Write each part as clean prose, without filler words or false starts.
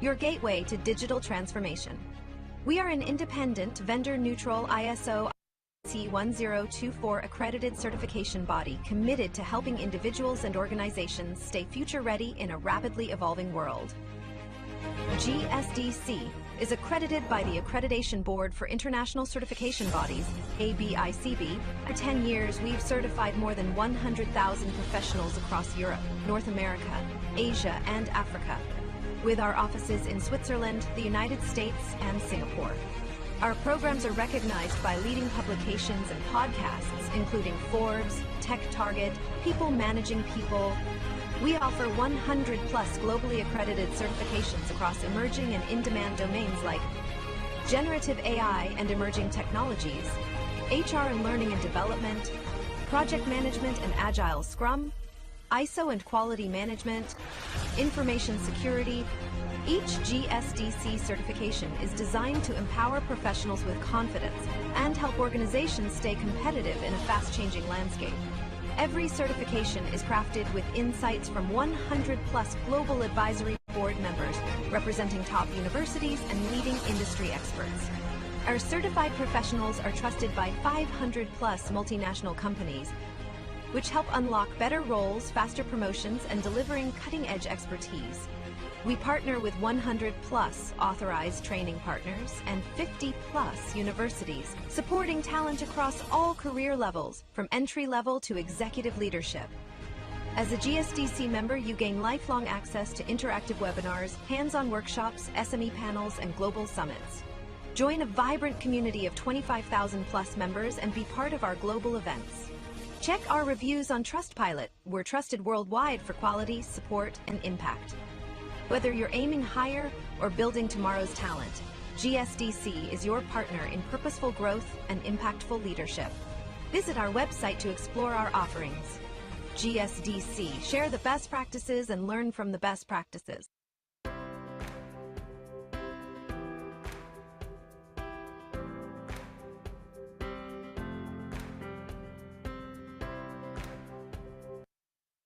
your gateway to digital transformation. We are an independent, vendor-neutral ISO 1024 accredited certification body committed to helping individuals and organizations stay future-ready in a rapidly evolving world. GSDC is accredited by the Accreditation Board for International Certification Bodies, ABICB. For 10 years, we've certified more than 100,000 professionals across Europe, North America, Asia, and Africa, with our offices in Switzerland, the United States, and Singapore. Our programs are recognized by leading publications and podcasts, including Forbes, Tech Target, People Managing People. We offer 100+ globally accredited certifications across emerging and in-demand domains like Generative AI and emerging technologies, HR and learning and development, project management and agile Scrum, ISO and quality management, information security. Each GSDC certification is designed to empower professionals with confidence and help organizations stay competitive in a fast-changing landscape. Every certification is crafted with insights from 100+ global advisory board members representing top universities and leading industry experts. Our certified professionals are trusted by 500+ multinational companies, which help unlock better roles, faster promotions, and delivering cutting-edge expertise. We partner with 100+ authorized training partners and 50+ universities, supporting talent across all career levels, from entry-level to executive leadership. As a GSDC member, you gain lifelong access to interactive webinars, hands-on workshops, SME panels, and global summits. Join a vibrant community of 25,000+ members and be part of our global events. Check our reviews on Trustpilot. We're trusted worldwide for quality, support, and impact. Whether you're aiming higher or building tomorrow's talent, GSDC is your partner in purposeful growth and impactful leadership. Visit our website to explore our offerings. GSDC, share the best practices and learn from the best practices.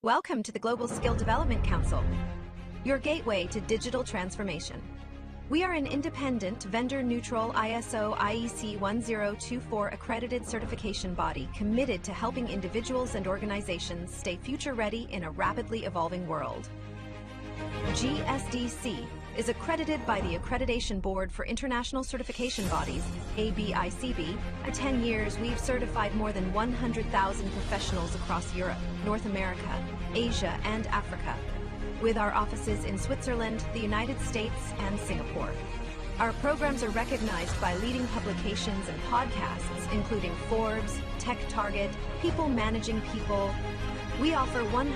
Welcome to the Global Skill Development Council, your gateway to digital transformation. We are an independent, vendor-neutral ISO IEC 1024 accredited certification body committed to helping individuals and organizations stay future-ready in a rapidly evolving world. GSDC is accredited by the Accreditation Board for International Certification Bodies, ABICB. For 10 years, we've certified more than 100,000 professionals across Europe, North America, Asia, and Africa, with our offices in Switzerland, the United States, and Singapore. Our programs are recognized by leading publications and podcasts, including Forbes, Tech Target, People Managing People. We offer 100+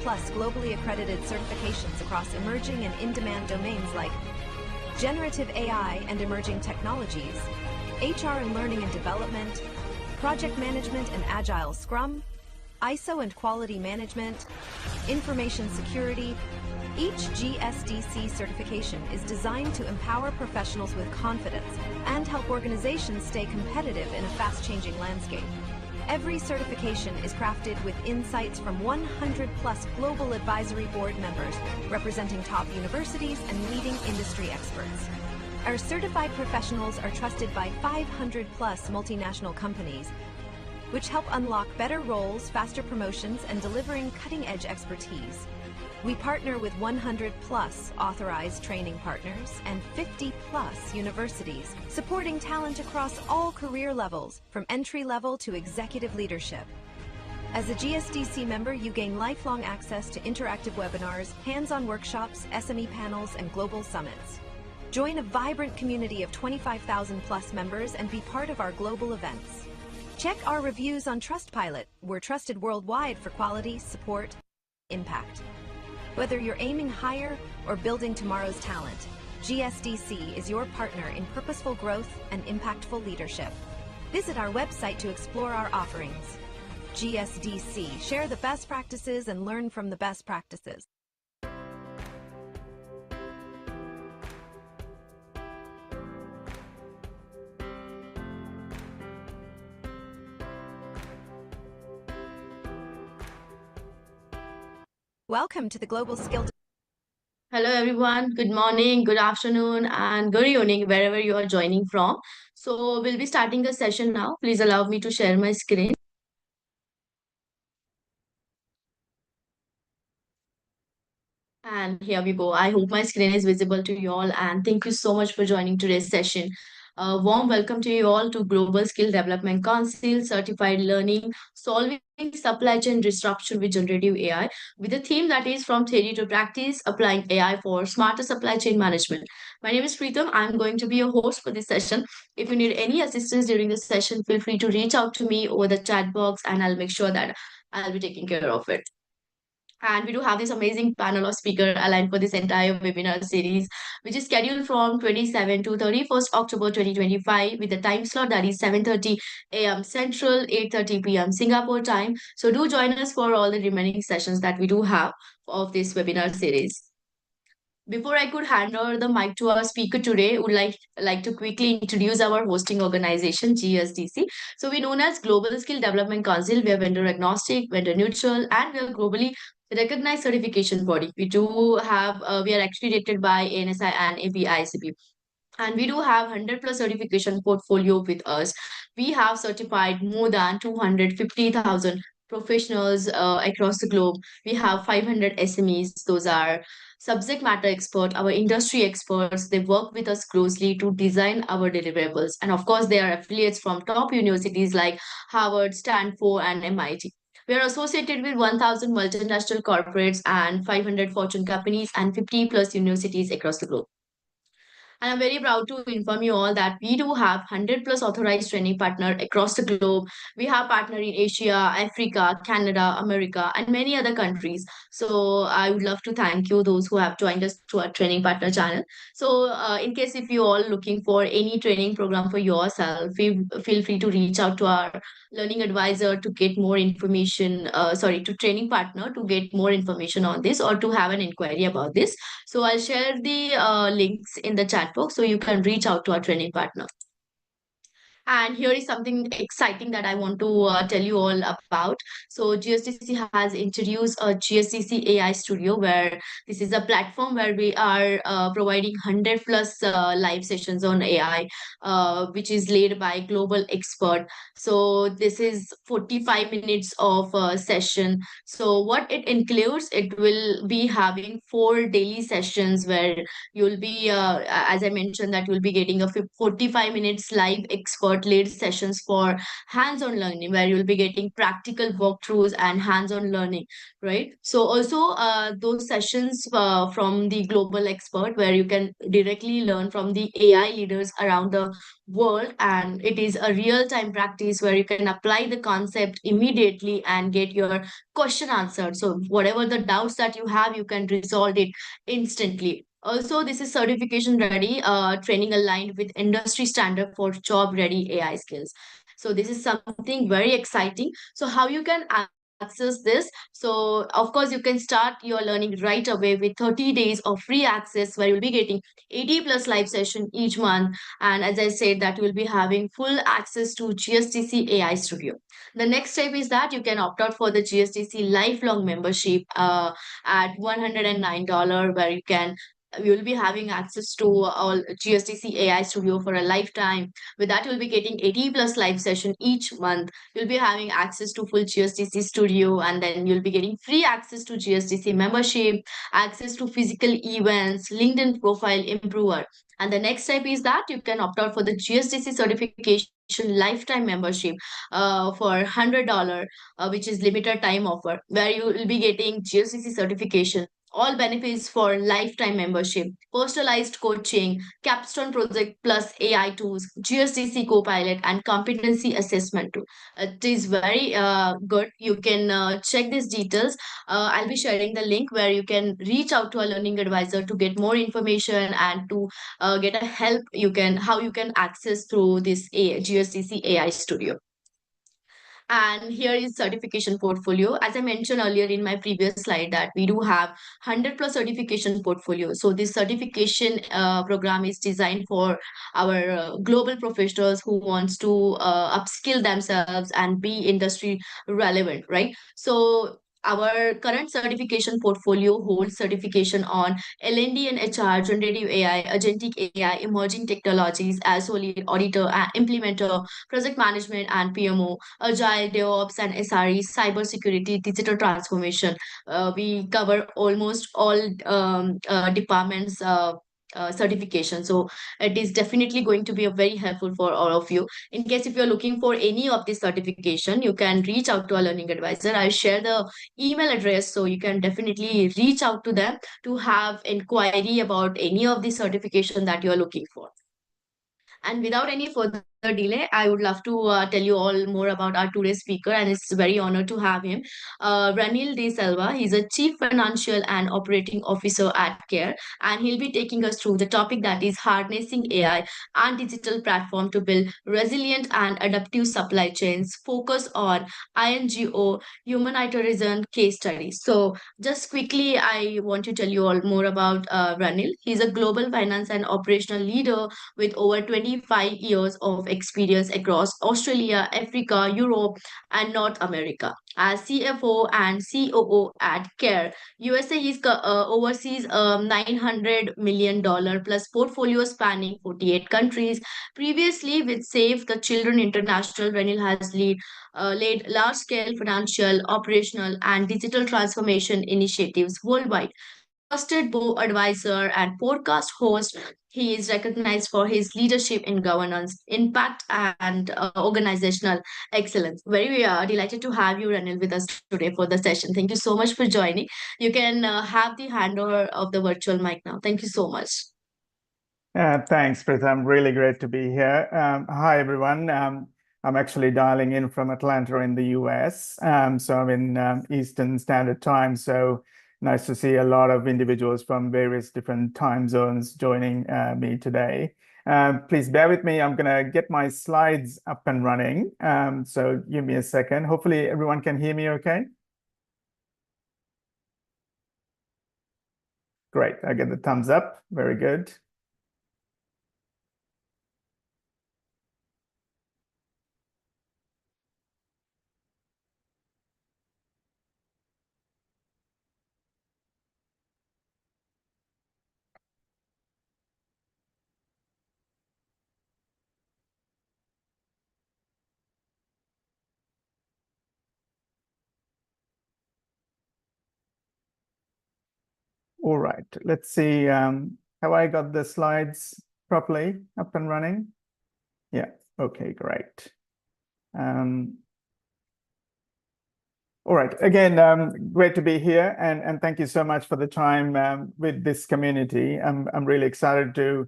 globally accredited certifications across emerging and in-demand domains like Generative AI and emerging technologies, HR and learning and development, project management and agile Scrum, ISO and quality management, information security. Each GSDC certification is designed to empower professionals with confidence and help organizations stay competitive in a fast-changing landscape. Every certification is crafted with insights from 100+ global advisory board members representing top universities and leading industry experts. Our certified professionals are trusted by 500+ multinational companies, which help unlock better roles, faster promotions, and delivering cutting-edge expertise. We partner with 100+ authorized training partners and 50+ universities, supporting talent across all career levels, from entry-level to executive leadership. As a GSDC member, you gain lifelong access to interactive webinars, hands-on workshops, SME panels, and global summits. Join a vibrant community of 25,000+ members and be part of our global events. Check our reviews on Trustpilot. We're trusted worldwide for quality, support, and impact. Whether you're aiming higher or building tomorrow's talent, GSDC is your partner in purposeful growth and impactful leadership. Visit our website to explore our offerings. GSDC, share the best practices and learn from the best practices. Welcome to the Global Skill. Hello, everyone. Good morning, good afternoon, and good evening, wherever you are joining from. So, we'll be starting the session now. Please allow me to share my screen. And here we go. I hope my screen is visible to you all. And thank you so much for joining today's session. A warm welcome to you all to Global Skill Development Council Certified Learning Solving Supply Chain Disruption with Generative AI, with a theme that is from theory to practice, applying AI for smarter supply chain management. My name is Preetham. I'm going to be your host for this session. If you need any assistance during the session, feel free to reach out to me over the chat box and I'll make sure that I'll be taking care of it. And we do have this amazing panel of speaker aligned for this entire webinar series, which is scheduled from 27 to 31st October 2025 with the time slot that is 7:30 a.m. Central, 8:30 p.m. Singapore time. So do join us for all the remaining sessions that we do have of this webinar series. Before I could hand over the mic to our speaker today, would like to quickly introduce our hosting organization, GSDC. So we're known as Global Skill Development Council. We are vendor agnostic, vendor neutral, and we are globally recognized certification body. We are accredited by ANSI and ABICP. And we do have 100 plus certification portfolio with us. We have certified more than 250,000 professionals across the globe. We have 500 SMEs. Those are subject matter expert, our industry experts. They work with us closely to design our deliverables. And of course, they are affiliates from top universities like Harvard, Stanford, and MIT. We are associated with 1,000 multinational corporates and 500 Fortune companies and 50 plus universities across the globe. And I'm very proud to inform you all that we do have 100 plus authorized training partner across the globe. We have partner in Asia, Africa, Canada, America, and many other countries. So I would love to thank you, those who have joined us to our training partner channel. So in case if you all looking for any training program for yourself, feel free to reach out to our learning advisor to get more information, to training partner to get more information on this or to have an inquiry about this. So I'll share the links in the chat box so you can reach out to our training partner. And here is something exciting that I want to tell you all about. So GSDC has introduced a GSDC AI Studio, where this is a platform where we are providing 100 plus live sessions on AI, which is led by global expert. So this is 45 minutes of session. So what it includes, it will be having 4 daily sessions where you'll be, as I mentioned, that you'll be getting a 45 minutes live expert led sessions for hands-on learning, where you'll be getting practical walkthroughs and hands-on learning, right? So also those sessions from the global expert, where you can directly learn from the AI leaders around the world, and it is a real-time practice where you can apply the concept immediately and get your question answered. So whatever the doubts that you have, you can resolve it instantly. Also, this is certification ready, training aligned with industry standard for job ready AI skills. So this is something very exciting. So how you can access this? So of course, you can start your learning right away with 30 days of free access where you'll be getting 80 plus live session each month. And as I said, that you will be having full access to GSTC AI Studio. The next step is that you can opt out for the GSTC lifelong membership at $109, where you will be having access to all GSDC AI Studio for a lifetime. With that, you'll be getting 80 plus live session each month. You'll be having access to full GSDC Studio, and then you'll be getting free access to GSDC membership, access to physical events, LinkedIn profile improver. And the next step is that you can opt out for the GSDC certification lifetime membership for $100, which is limited time offer, where you will be getting GSDC certification, all benefits for lifetime membership, personalized coaching, capstone project plus AI tools, GSDC Copilot, and competency assessment tool. It is very good. You can check these details. I'll be sharing the link where you can reach out to a learning advisor to get more information and to get a help. How you can access through this GSDC AI Studio. And here is certification portfolio. As I mentioned earlier in my previous slide, that we do have 100 plus certification portfolio. So this certification program is designed for our global professionals who wants to upskill themselves and be industry relevant, right? So Our current certification portfolio holds certification on L&D and HR, generative AI, agentic AI, emerging technologies as solely auditor and implementer, project management and PMO, agile, DevOps and SRE, cybersecurity, digital transformation. We cover almost all departments. Certification, so it is definitely going to be a very helpful for all of you. In case if you're looking for any of this certification, you can reach out to a learning advisor. I'll share the email address, so you can definitely reach out to them to have inquiry about any of the certification that you're looking for. And without any further delay, I would love to tell you all more about our today's speaker, and it's very honored to have him. Ranil De Silva, he's a Chief Financial and Operating Officer at CARE, and he'll be taking us through the topic that is harnessing AI and digital platform to build resilient and adaptive supply chains, focus on INGO humanitarian case studies. So just quickly, I want to tell you all more about Ranil. He's a global finance and operational leader with over 25 years of experience across Australia, Africa, Europe, and North America. As CFO and COO at CARE, USA, he oversees a $900 million plus portfolio spanning 48 countries. Previously, with Save the Children International, Renil has led large-scale financial, operational, and digital transformation initiatives worldwide. Trusted board advisor and podcast host, he is recognized for his leadership in governance, impact, and organizational excellence. Very delighted to have you, Ranil, with us today for the session. Thank you so much for joining. You can have the handover of the virtual mic now. Thank you so much. Thanks, Pritham. Really great to be here. Hi, everyone. I'm actually dialing in from Atlanta in the US. So I'm in Eastern Standard Time. So nice to see a lot of individuals from various different time zones joining me today. Please bear with me. I'm going to get my slides up and running. So give me a second. Hopefully everyone can hear me okay. Great. I get the thumbs up. Very good. All right, let's see. Have I got the slides properly up and running? Yeah, okay, great. All right, again, great to be here, and thank you so much for the time with this community. I'm really excited to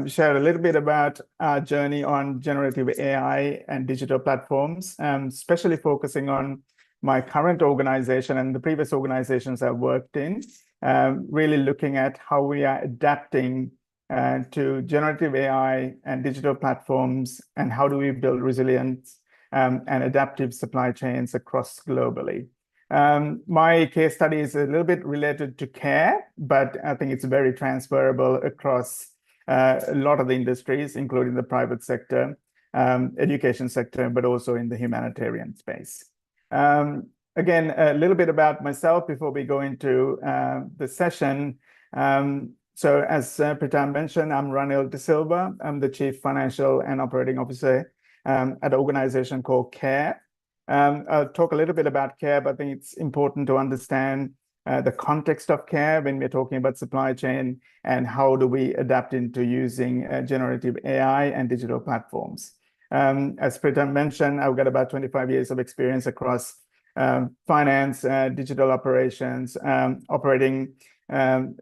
share a little bit about our journey on generative AI and digital platforms, especially focusing on my current organization and the previous organizations I've worked in, really looking at how we are adapting to generative AI and digital platforms, and how do we build resilience and adaptive supply chains across globally. My case study is a little bit related to care, but I think it's very transferable across a lot of the industries, including the private sector, education sector, but also in the humanitarian space. Again, a little bit about myself before we go into the session. So as Pritam mentioned, I'm Ranil De Silva. I'm the Chief Financial and Operating Officer at an organization called CARE. I'll talk a little bit about CARE, but I think it's important to understand the context of CARE when we're talking about supply chain and how do we adapt into using generative AI and digital platforms. As Pritam mentioned, I've got about 25 years of experience across finance, digital operations, operating and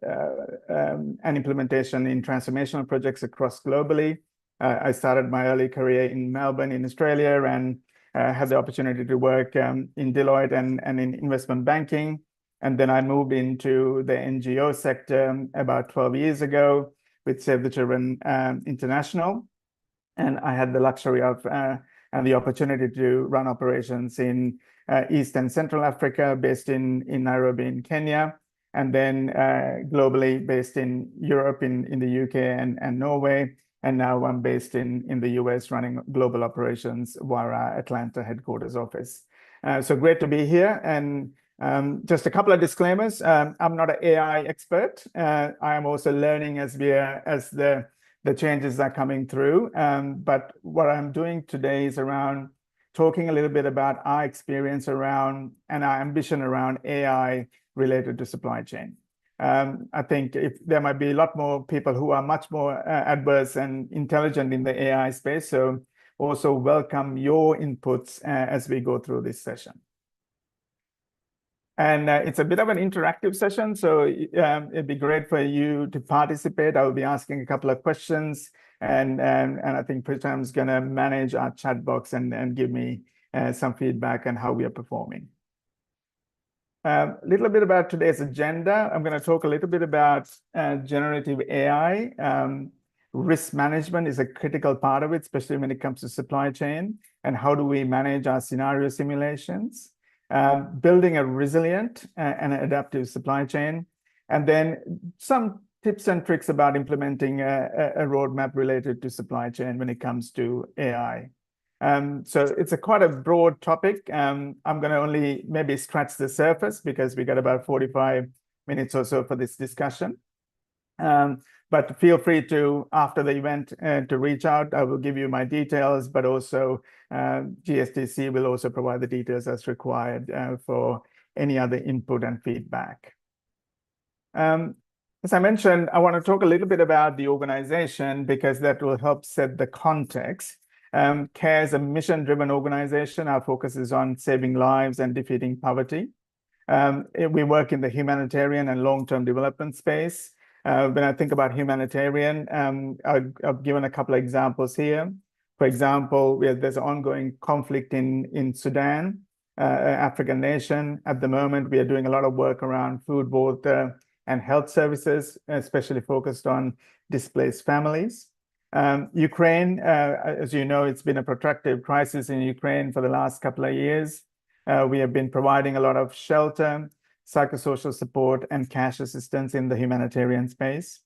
implementation in transformational projects across globally. I started my early career in Melbourne in Australia, and had the opportunity to work in Deloitte and in investment banking. And then I moved into the NGO sector about 12 years ago with Save the Children International. And I had the luxury of and the opportunity to run operations in East and Central Africa, based in Nairobi in Kenya, and then globally based in Europe, in the UK and Norway. And now I'm based in the US, running global operations via our Atlanta headquarters office. So great to be here. And Just a couple of disclaimers. I'm not an AI expert. I am also learning as the changes are coming through. But what I'm doing today is around talking a little bit about our experience around and our ambition around AI related to supply chain. I think there might be a lot more people who are much more adverse and intelligent in the AI space. So also welcome your inputs as we go through this session. And it's a bit of an interactive session, so it'd be great for you to participate. I will be asking a couple of questions, and I think Pritam's going to manage our chat box and give me some feedback on how we are performing. A little bit about today's agenda. I'm going to talk a little bit about generative AI. Risk management is a critical part of it, especially when it comes to supply chain, and how do we manage our scenario simulations. Building a resilient and adaptive supply chain, and then some tips and tricks about implementing a roadmap related to supply chain when it comes to AI. So it's quite a broad topic. I'm going to only maybe scratch the surface because we got about 45 minutes or so for this discussion. But feel free to, after the event, to reach out. I will give you my details, but also GSDC will also provide the details as required for any other input and feedback. As I mentioned, I want to talk a little bit about the organization because that will help set the context. CARE is a mission-driven organization. Our focus is on saving lives and defeating poverty. We work in the humanitarian and long-term development space. When I think about humanitarian, I've given a couple of examples here. For example, there's ongoing conflict in Sudan, African nation. At the moment, we are doing a lot of work around food, water, and health services, especially focused on displaced families. Ukraine, as you know, it's been a protracted crisis in Ukraine for the last couple of years. We have been providing a lot of shelter, psychosocial support, and cash assistance in the humanitarian space.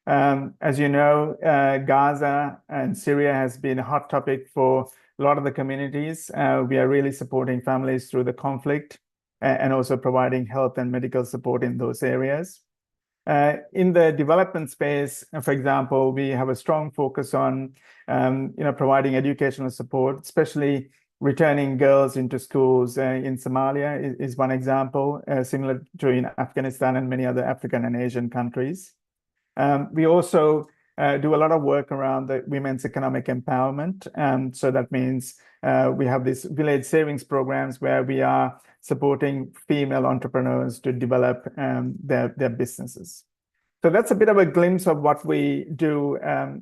As you know, Gaza and Syria has been a hot topic for a lot of the communities. We are really supporting families through the conflict and also providing health and medical support in those areas. In the development space, for example, we have a strong focus on providing educational support, especially returning girls into schools in Somalia is one example, similar to in Afghanistan and many other African and Asian countries. We also do a lot of work around the women's economic empowerment. So that means we have these village savings programs where we are supporting female entrepreneurs to develop their businesses. So that's a bit of a glimpse of what we do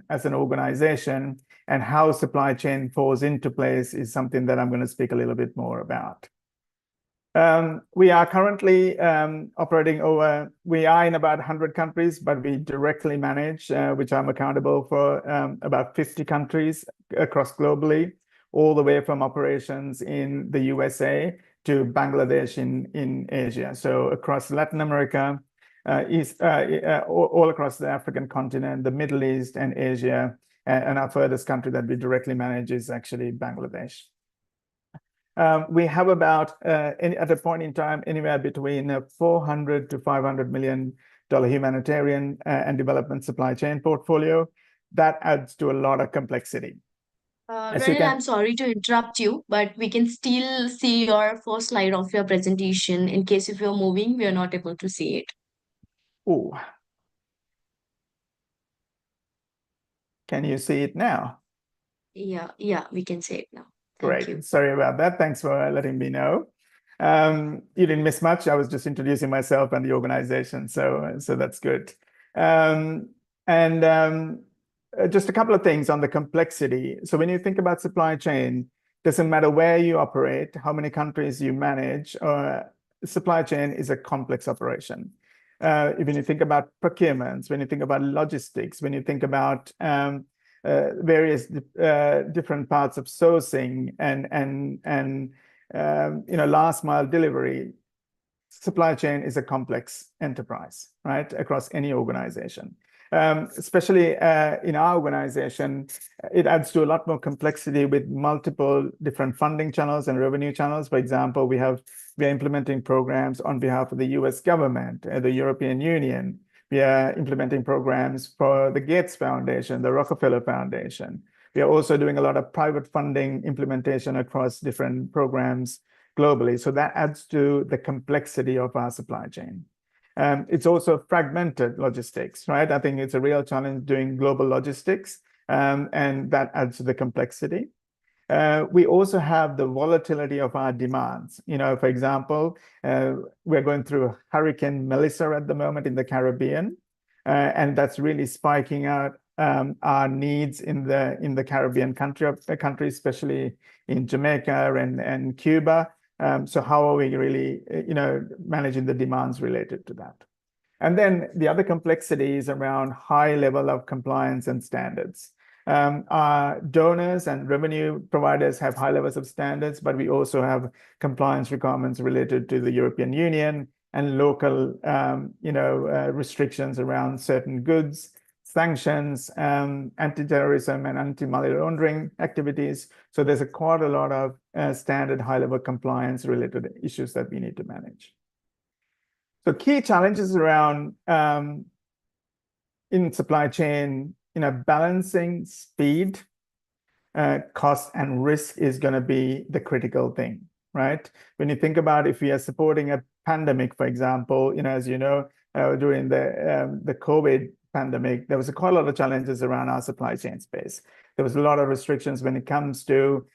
as an organization, and how supply chain falls into place is something that I'm going to speak a little bit more about. We are currently we are in about 100 countries, but we directly manage, which I'm accountable for, about 50 countries across globally, all the way from operations in the USA to Bangladesh in Asia. So across Latin America, all across the African continent, the Middle East and Asia, and our furthest country that we directly manage is actually Bangladesh. We have about, at a point in time, anywhere between $400 to $500 million humanitarian and development supply chain portfolio. That adds to a lot of complexity. Ranil, I'm sorry to interrupt you, but we can still see your first slide of your presentation. In case if you're moving, we are not able to see it. Oh. Can you see it now? Yeah, we can see it now. Thank you. Sorry about that. Thanks for letting me know. You didn't miss much. I was just introducing myself and the organization, so that's good. Just a couple of things on the complexity. So when you think about supply chain, doesn't matter where you operate, how many countries you manage, supply chain is a complex operation. When you think about procurements, when you think about logistics, when you think about various different parts of sourcing and last mile delivery, supply chain is a complex enterprise, right, across any organization. Especially in our organization, it adds to a lot more complexity with multiple different funding channels and revenue channels. For example, we have We are implementing programs on behalf of the US government, the European Union. We are implementing programs for the Gates Foundation, the Rockefeller Foundation. We are also doing a lot of private funding implementation across different programs globally. So that adds to the complexity of our supply chain. It's also fragmented logistics, right? I think it's a real challenge doing global logistics, and that adds to the complexity. We also have the volatility of our demands. For example, we're going through Hurricane Melissa at the moment in the Caribbean, and that's really spiking out our needs in the Caribbean countries, especially in Jamaica and Cuba. So how are we really, managing the demands related to that? And then the other complexity is around high level of compliance and standards. Our donors and revenue providers have high levels of standards, but we also have compliance requirements related to the European Union and local, restrictions around certain goods, sanctions, anti-terrorism and anti-money laundering activities. So there's quite a lot of standard high-level compliance related issues that we need to manage. So key challenges around in supply chain, balancing speed, cost, and risk is going to be the critical thing, right? When you think about if we are supporting a pandemic, for example, as you know, during the COVID pandemic, there was quite a lot of challenges around our supply chain space. There was a lot of restrictions when it comes to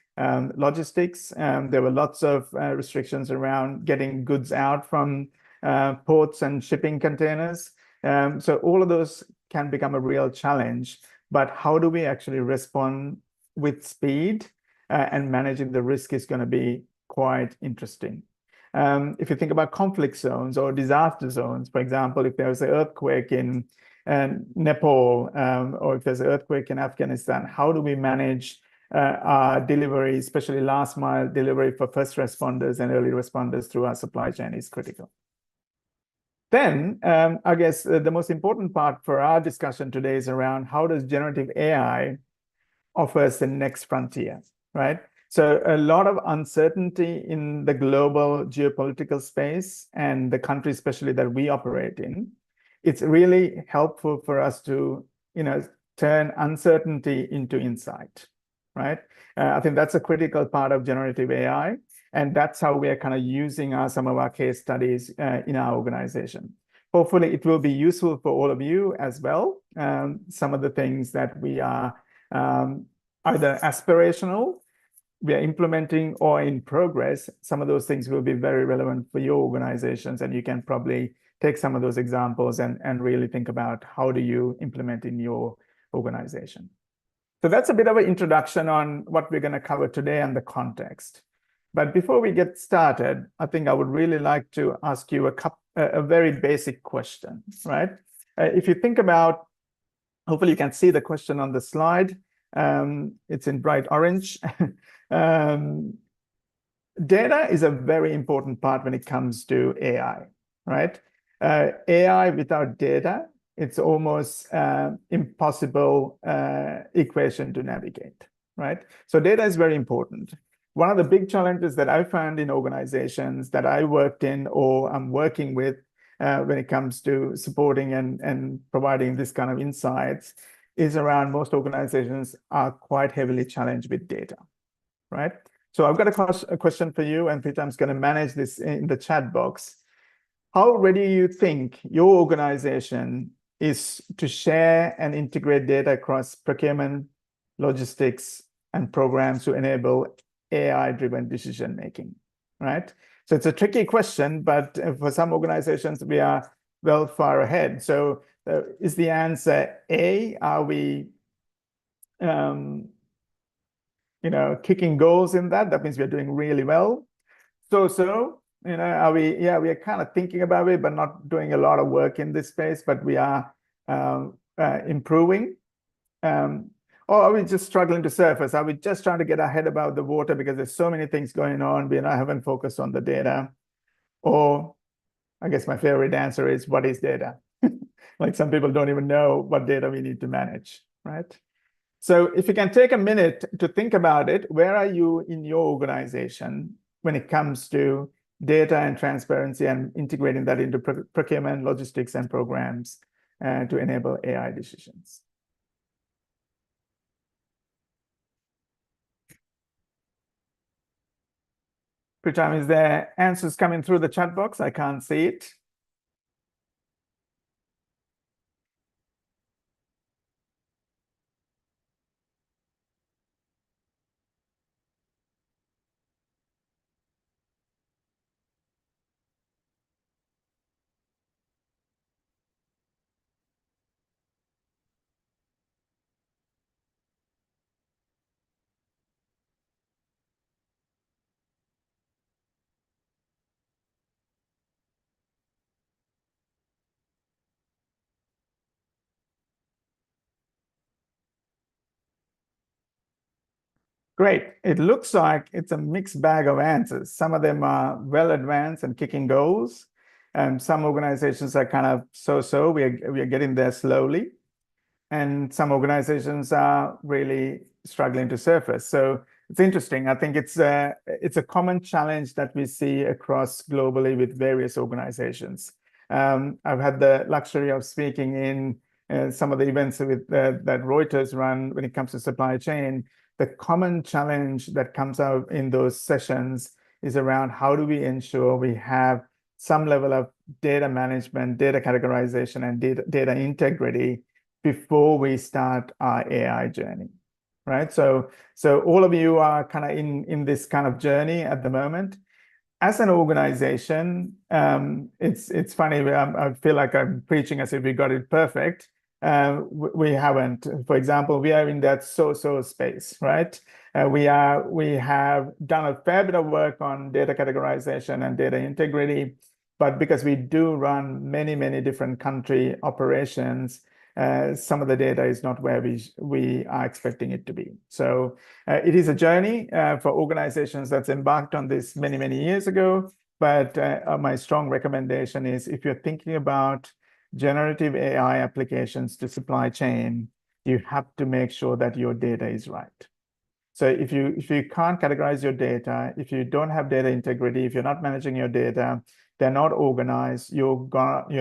logistics. There were lots of restrictions around getting goods out from ports and shipping containers. So all of those can become a real challenge, but how do we actually respond with speed and managing the risk is going to be quite interesting. If you think about conflict zones or disaster zones, for example, if there's an earthquake in Nepal or if there's an earthquake in Afghanistan, how do we manage our delivery, especially last mile delivery for first responders and early responders through our supply chain is critical. Then, I guess the most important part for our discussion today is around how does generative AI offer us the next frontier, right? So a lot of uncertainty in the global geopolitical space and the country, especially that we operate in. It's really helpful for us to, turn uncertainty into insight, right? I think that's a critical part of generative AI. And that's how we are kind of using some of our case studies in our organization. Hopefully, it will be useful for all of you as well. Some of the things that we are either aspirational, we are implementing, or in progress, some of those things will be very relevant for your organizations. And you can probably take some of those examples and really think about how do you implement in your organization. So that's a bit of an introduction on what we're going to cover today and the context. But before we get started, I think I would really like to ask you a very basic question, right? If you think about, hopefully you can see the question on the slide. It's in bright orange. Data is a very important part when it comes to AI, right? AI without data, it's almost impossible equation to navigate, right? So data is very important. One of the big challenges that I found in organizations that I worked in or I'm working with when it comes to supporting and providing this kind of insights is around most organizations are quite heavily challenged with data, right? So I've got a question for you, and Pritam's going to manage this in the chat box. How ready do you think your organization is to share and integrate data across procurement, logistics, and programs to enable AI-driven decision-making, right? So it's a tricky question, but for some organizations, we are well far ahead. So is the answer A, are we, kicking goals in that? That means we're doing really well. Are we, we are kind of thinking about it, but not doing a lot of work in this space, but we are improving. Or are we just struggling to surface? Are we just trying to get our head above the water because there's so many things going on, we haven't focused on the data? Or I guess my favorite answer is, what is data? Like some people don't even know what data we need to manage, right? So if you can take a minute to think about it, where are you in your organization when it comes to data and transparency and integrating that into procurement, logistics, and programs to enable AI decisions. Pritam, is there answers coming through the chat box? I can't see it. Great. It looks like it's a mixed bag of answers. Some of them are well advanced and kicking goals. And some organizations are kind of so-so. We are getting there slowly. And some organizations are really struggling to surface. So it's interesting. I think it's a common challenge that we see across globally with various organizations. I've had the luxury of speaking in some of the events that Reuters run when it comes to supply chain. The common challenge that comes out in those sessions is around how do we ensure we have some level of data management, data categorization, and data integrity before we start our AI journey, right? So all of you are kind of in this kind of journey at the moment. As an organization, it's funny. I feel like I'm preaching as if we got it perfect. We haven't. For example, we are in that so-so space, right? We have done a fair bit of work on data categorization and data integrity, but because we do run many different country operations, some of the data is not where we are expecting it to be. So it is a journey for organizations that's embarked on this many years ago. But my strong recommendation is if you're thinking about generative AI applications to supply chain, you have to make sure that your data is right. So if you can't categorize your data, if you don't have data integrity, if you're not managing your data, they're not organized, you're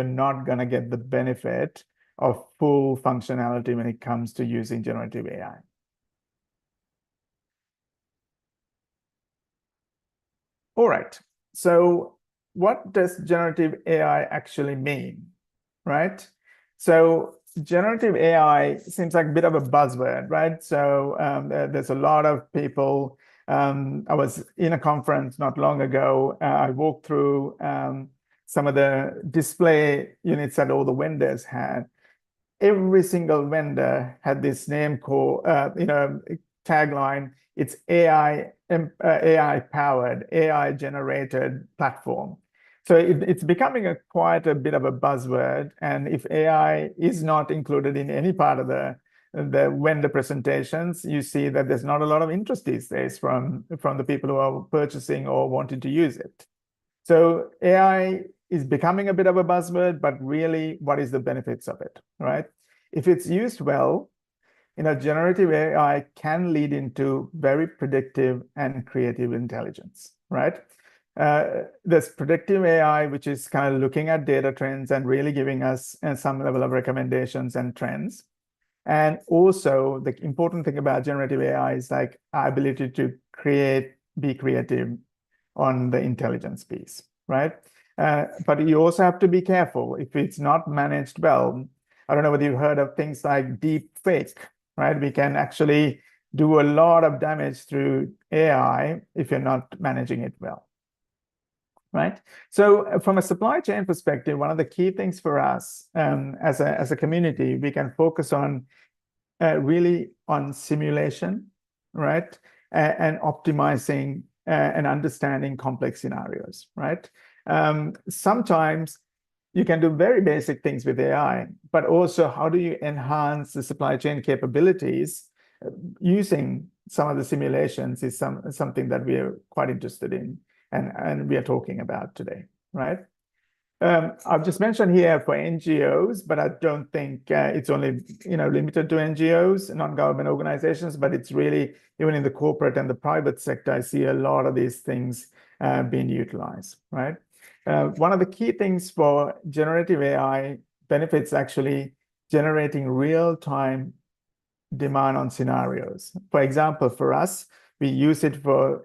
not gonna get the benefit of full functionality when it comes to using generative AI. All right. So what does generative AI actually mean, right? So generative AI seems like a bit of a buzzword, right? So there's a lot of people. I was in a conference not long ago. I walked through some of the display units that all the vendors had. Every single vendor had this name called, tagline. It's AI powered, AI generated platform. So it's becoming quite a bit of a buzzword. And if AI is not included in any part of the vendor presentations, you see that there's not a lot of interest these days from the people who are purchasing or wanting to use it. So AI is becoming a bit of a buzzword, but really, what is the benefits of it, right? If it's used well, generative AI can lead into very predictive and creative intelligence, right? There's predictive AI, which is kind of looking at data trends and really giving us some level of recommendations and trends. And also, the important thing about generative AI is like our ability to be creative on the intelligence piece, right? But you also have to be careful if it's not managed well. I don't know whether you've heard of things like deep fake, right? We can actually do a lot of damage through AI if you're not managing it well, right? So from a supply chain perspective, one of the key things for us as a community, we can focus on really on simulation, right? And optimizing and understanding complex scenarios, right? Sometimes you can do very basic things with AI, but also how do you enhance the supply chain capabilities using some of the simulations is something that we are quite interested in and we are talking about today, right? I've just mentioned here for NGOs, but I don't think it's only limited to NGOs, non-government organizations, but it's really even in the corporate and the private sector, I see a lot of these things being utilized, right? One of the key things for generative AI benefits actually generating real-time demand on scenarios. For example, for us, we use it for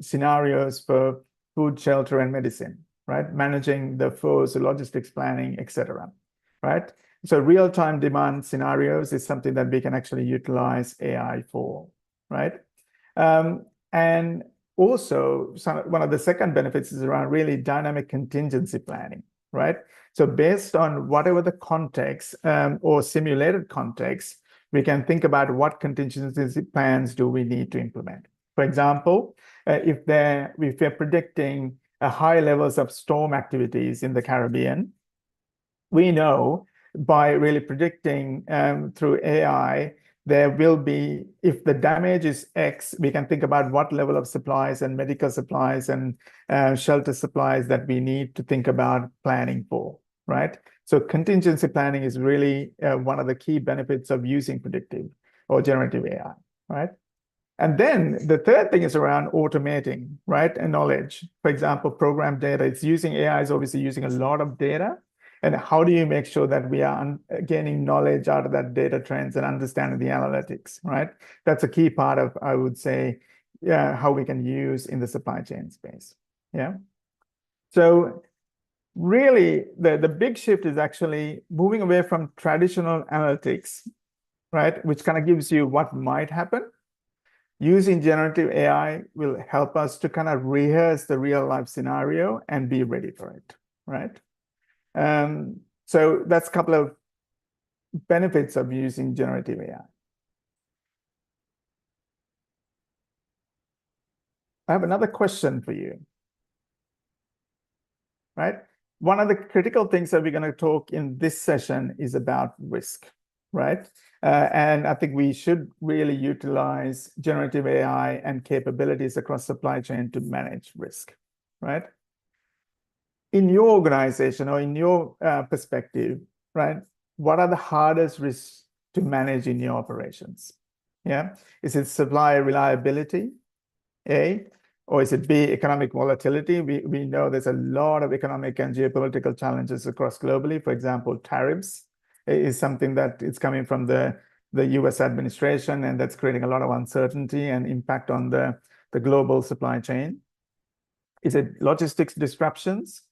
scenarios for food, shelter, and medicine, right? Managing the flows, the logistics planning, etc. Right? So real-time demand scenarios is something that we can actually utilize AI for, right? And also, one of the second benefits is around really dynamic contingency planning, right? So based on whatever the context or simulated context, we can think about what contingency plans do we need to implement. For example, if we're predicting high levels of storm activities in the Caribbean, we know by really predicting through AI, there will be, if the damage is X, we can think about what level of supplies and medical supplies and shelter supplies that we need to think about planning for, right? So contingency planning is really one of the key benefits of using predictive or generative AI, right? And then the third thing is around automating, right? And knowledge. For example, program data, AI is obviously using a lot of data. And how do you make sure that we are gaining knowledge out of that data trends and understanding the analytics, right? That's a key part of, I would say, how we can use in the supply chain space. Yeah. So really, the big shift is actually moving away from traditional analytics, right? Which kind of gives you what might happen. Using generative AI will help us to kind of rehearse the real life scenario and be ready for it, right? So that's a couple of benefits of using generative AI. I have another question for you, right? One of the critical things that we're going to talk in this session is about risk, right? And I think we should really utilize generative AI and capabilities across supply chain to manage risk, right? In your organization or in your perspective, right, what are the hardest risks to manage in your operations? Yeah, is it supply reliability, A, or is it B, economic volatility? We know there's a lot of economic and geopolitical challenges across globally. For example, tariffs is something that is coming from the US administration, and that's creating a lot of uncertainty and impact on the global supply chain. Is it logistics disruptions?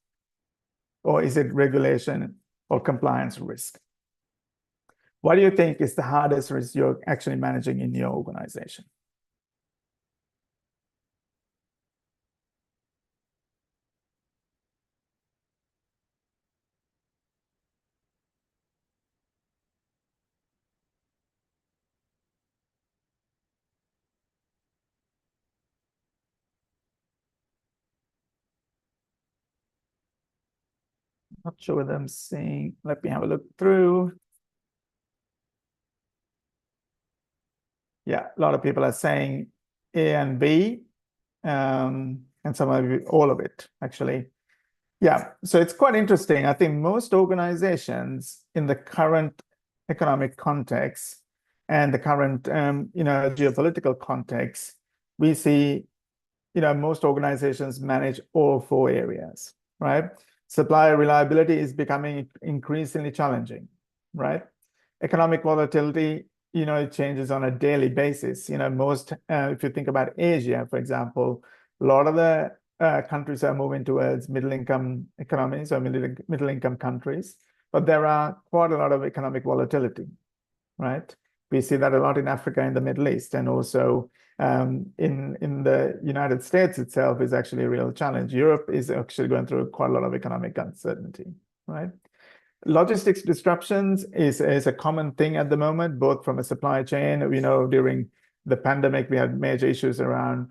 Or is it regulation or compliance risk? What do you think is the hardest risk you're actually managing in your organization? Not sure whether I'm seeing, let me have a look through. Yeah, a lot of people are saying A and B, and some of you, all of it, actually. Yeah, so it's quite interesting. I think most organizations in the current economic context and the current, geopolitical context, we see, most organizations manage all four areas, right? Supply reliability is becoming increasingly challenging, right? Economic volatility, it changes on a daily basis. If you think about Asia, for example, a lot of the countries are moving towards middle-income economies or middle-income countries, but there are quite a lot of economic volatility, right? We see that a lot in Africa and the Middle East, and also in the United States itself is actually a real challenge. Europe is actually going through quite a lot of economic uncertainty, right? Logistics disruptions is a common thing at the moment, both from a supply chain. During the pandemic, we had major issues around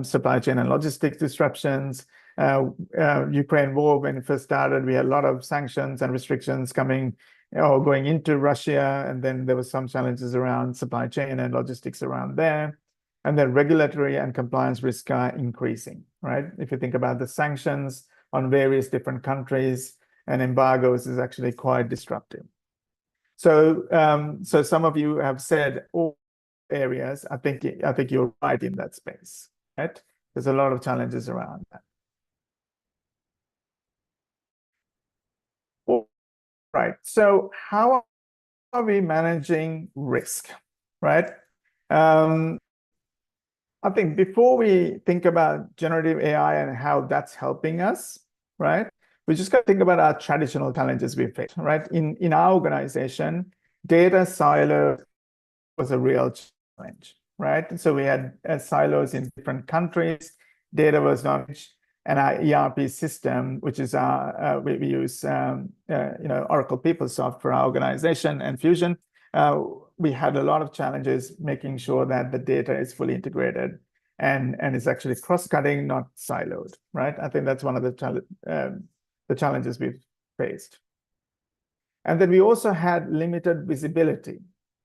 supply chain and logistics disruptions. Ukraine war, when it first started, we had a lot of sanctions and restrictions coming or going into Russia, and then there was some challenges around supply chain and logistics around there. And then regulatory and compliance risk are increasing, right? If you think about the sanctions on various different countries, and embargoes is actually quite disruptive. So, so some of you have said all areas. I think you're right in that space, right? There's a lot of challenges around that. All right. So how are we managing risk, right? I think before we think about generative AI and how that's helping us, right? We just got to think about our traditional challenges we face, right? In our organization, data silo was a real challenge, right? So we had silos in different countries. Data was not, and our ERP system, which is our we use Oracle PeopleSoft for our organization and Fusion. We had a lot of challenges making sure that the data is fully integrated and is actually cross-cutting, not siloed, right? I think that's one of the challenges we've faced. And then we also had limited visibility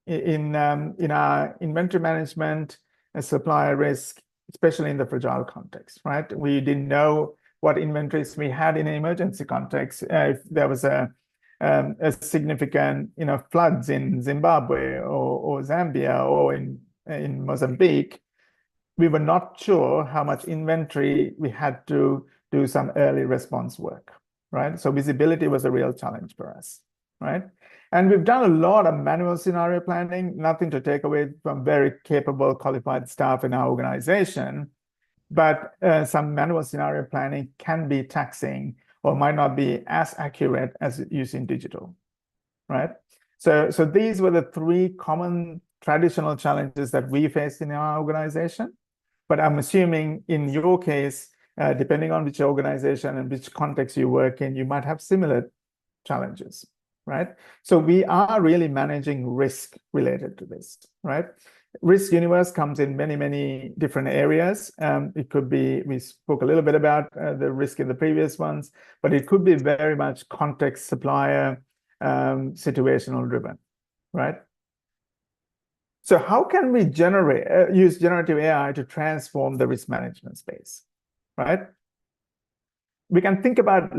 in our inventory management and supplier risk, especially in the fragile context, right? We didn't know what inventories we had in an emergency context. If there was a significant, floods in Zimbabwe or Zambia or in Mozambique, we were not sure how much inventory we had to do some early response work, right? So visibility was a real challenge for us, right? And we've done a lot of manual scenario planning, nothing to take away from very capable, qualified staff in our organization, but some manual scenario planning can be taxing or might not be as accurate as using digital, right? So these were the three common traditional challenges that we faced in our organization. But I'm assuming in your case, depending on which organization and which context you work in, you might have similar challenges, right? So we are really managing risk related to this, right? Risk universe comes in many, many different areas. It could be, we spoke a little bit about the risk in the previous ones, but it could be very much context, supplier, situational driven, right? So how can we use generative AI to transform the risk management space, right? We can think about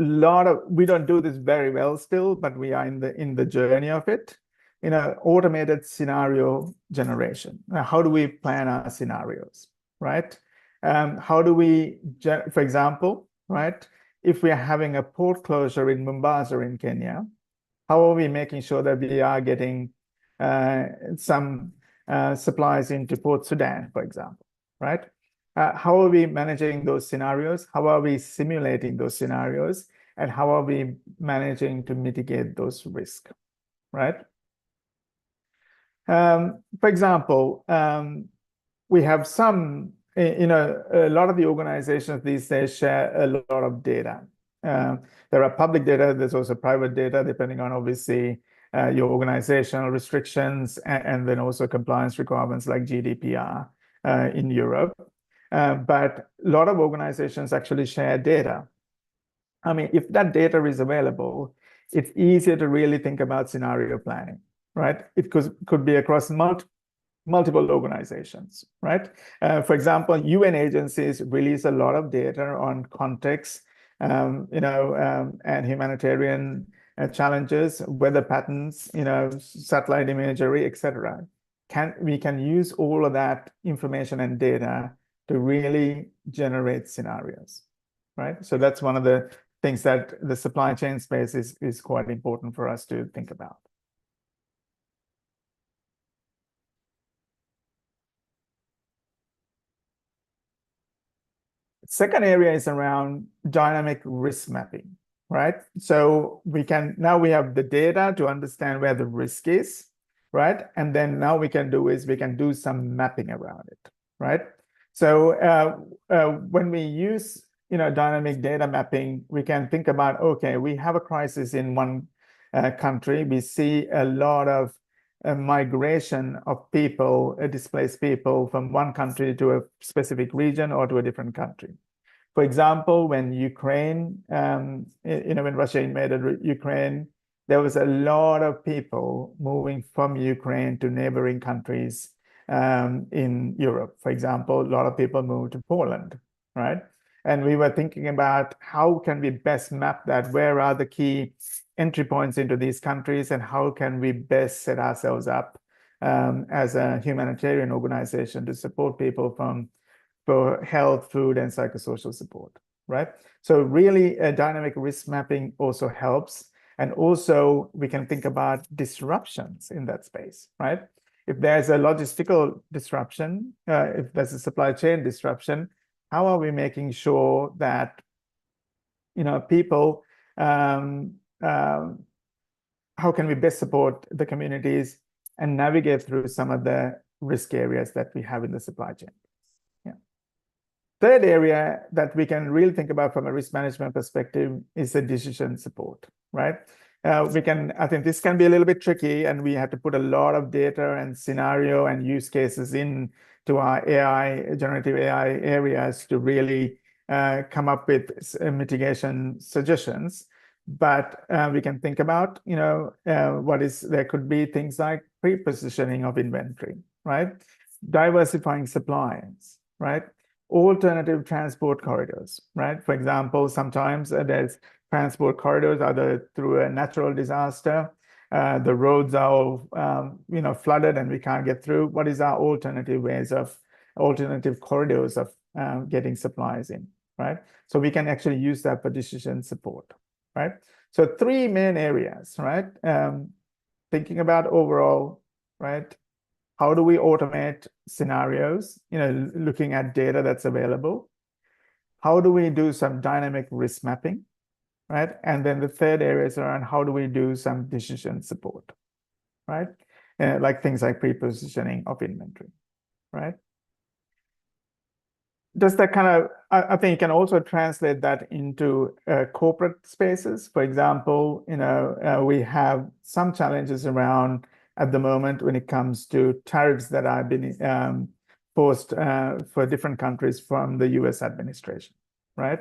we don't do this very well still, but we are in the journey of it. Automated scenario generation. Now, how do we plan our scenarios, right? How do we, for example, right? If we are having a port closure in Mombasa in Kenya, how are we making sure that we are getting some supplies into Port Sudan, for example, right? How are we managing those scenarios? How are we simulating those scenarios? And how are we managing to mitigate those risks, right? For example, we have a lot of the organizations these days share a lot of data. There are public data, there's also private data, depending on obviously your organizational restrictions and then also compliance requirements like GDPR in Europe. But a lot of organizations actually share data. I mean, if that data is available, it's easier to really think about scenario planning, right? It could be across multiple organizations, right? For example, UN agencies release a lot of data on context, and humanitarian challenges, weather patterns, satellite imagery, etc. We can use all of that information and data to really generate scenarios, right? So that's one of the things that the supply chain space is quite important for us to think about. Second area is around dynamic risk mapping, right? So we have the data to understand where the risk is, right? And then now we can do some mapping around it, right? So when we use dynamic data mapping, we can think about, okay, we have a crisis in one country. We see a lot of migration of people, displaced people from one country to a specific region or to a different country. For example, when Ukraine, when Russia invaded Ukraine, there was a lot of people moving from Ukraine to neighboring countries in Europe. For example, a lot of people moved to Poland, right? And we were thinking about how can we best map that? Where are the key entry points into these countries, and how can we best set ourselves up as a humanitarian organization to support people for health, food, and psychosocial support, right? So really, dynamic risk mapping also helps. And also, we can think about disruptions in that space, right? If there's a logistical disruption, if there's a supply chain disruption, how are we making sure that, people, how can we best support the communities and navigate through some of the risk areas that we have in the supply chain? Third area that we can really think about from a risk management perspective is the decision support, right? I think this can be a little bit tricky, and we have to put a lot of data and scenario and use cases into our generative AI areas to really come up with mitigation suggestions. But we can think about, there could be things like pre-positioning of inventory, right? Diversifying supplies, right? Alternative transport corridors, right? For example, sometimes there's transport corridors either through a natural disaster, the roads are all, flooded and we can't get through. What is our alternative corridors of getting supplies in, right? So we can actually use that for decision support, right? So three main areas, right? Thinking about overall, right? How do we automate scenarios, looking at data that's available? How do we do some dynamic risk mapping, right? And then the third area is around how do we do some decision support, right? Like things like pre-positioning of inventory, right? Does that I think you can also translate that into corporate spaces. For example, we have some challenges around at the moment when it comes to tariffs that have been posed for different countries from the US administration, right?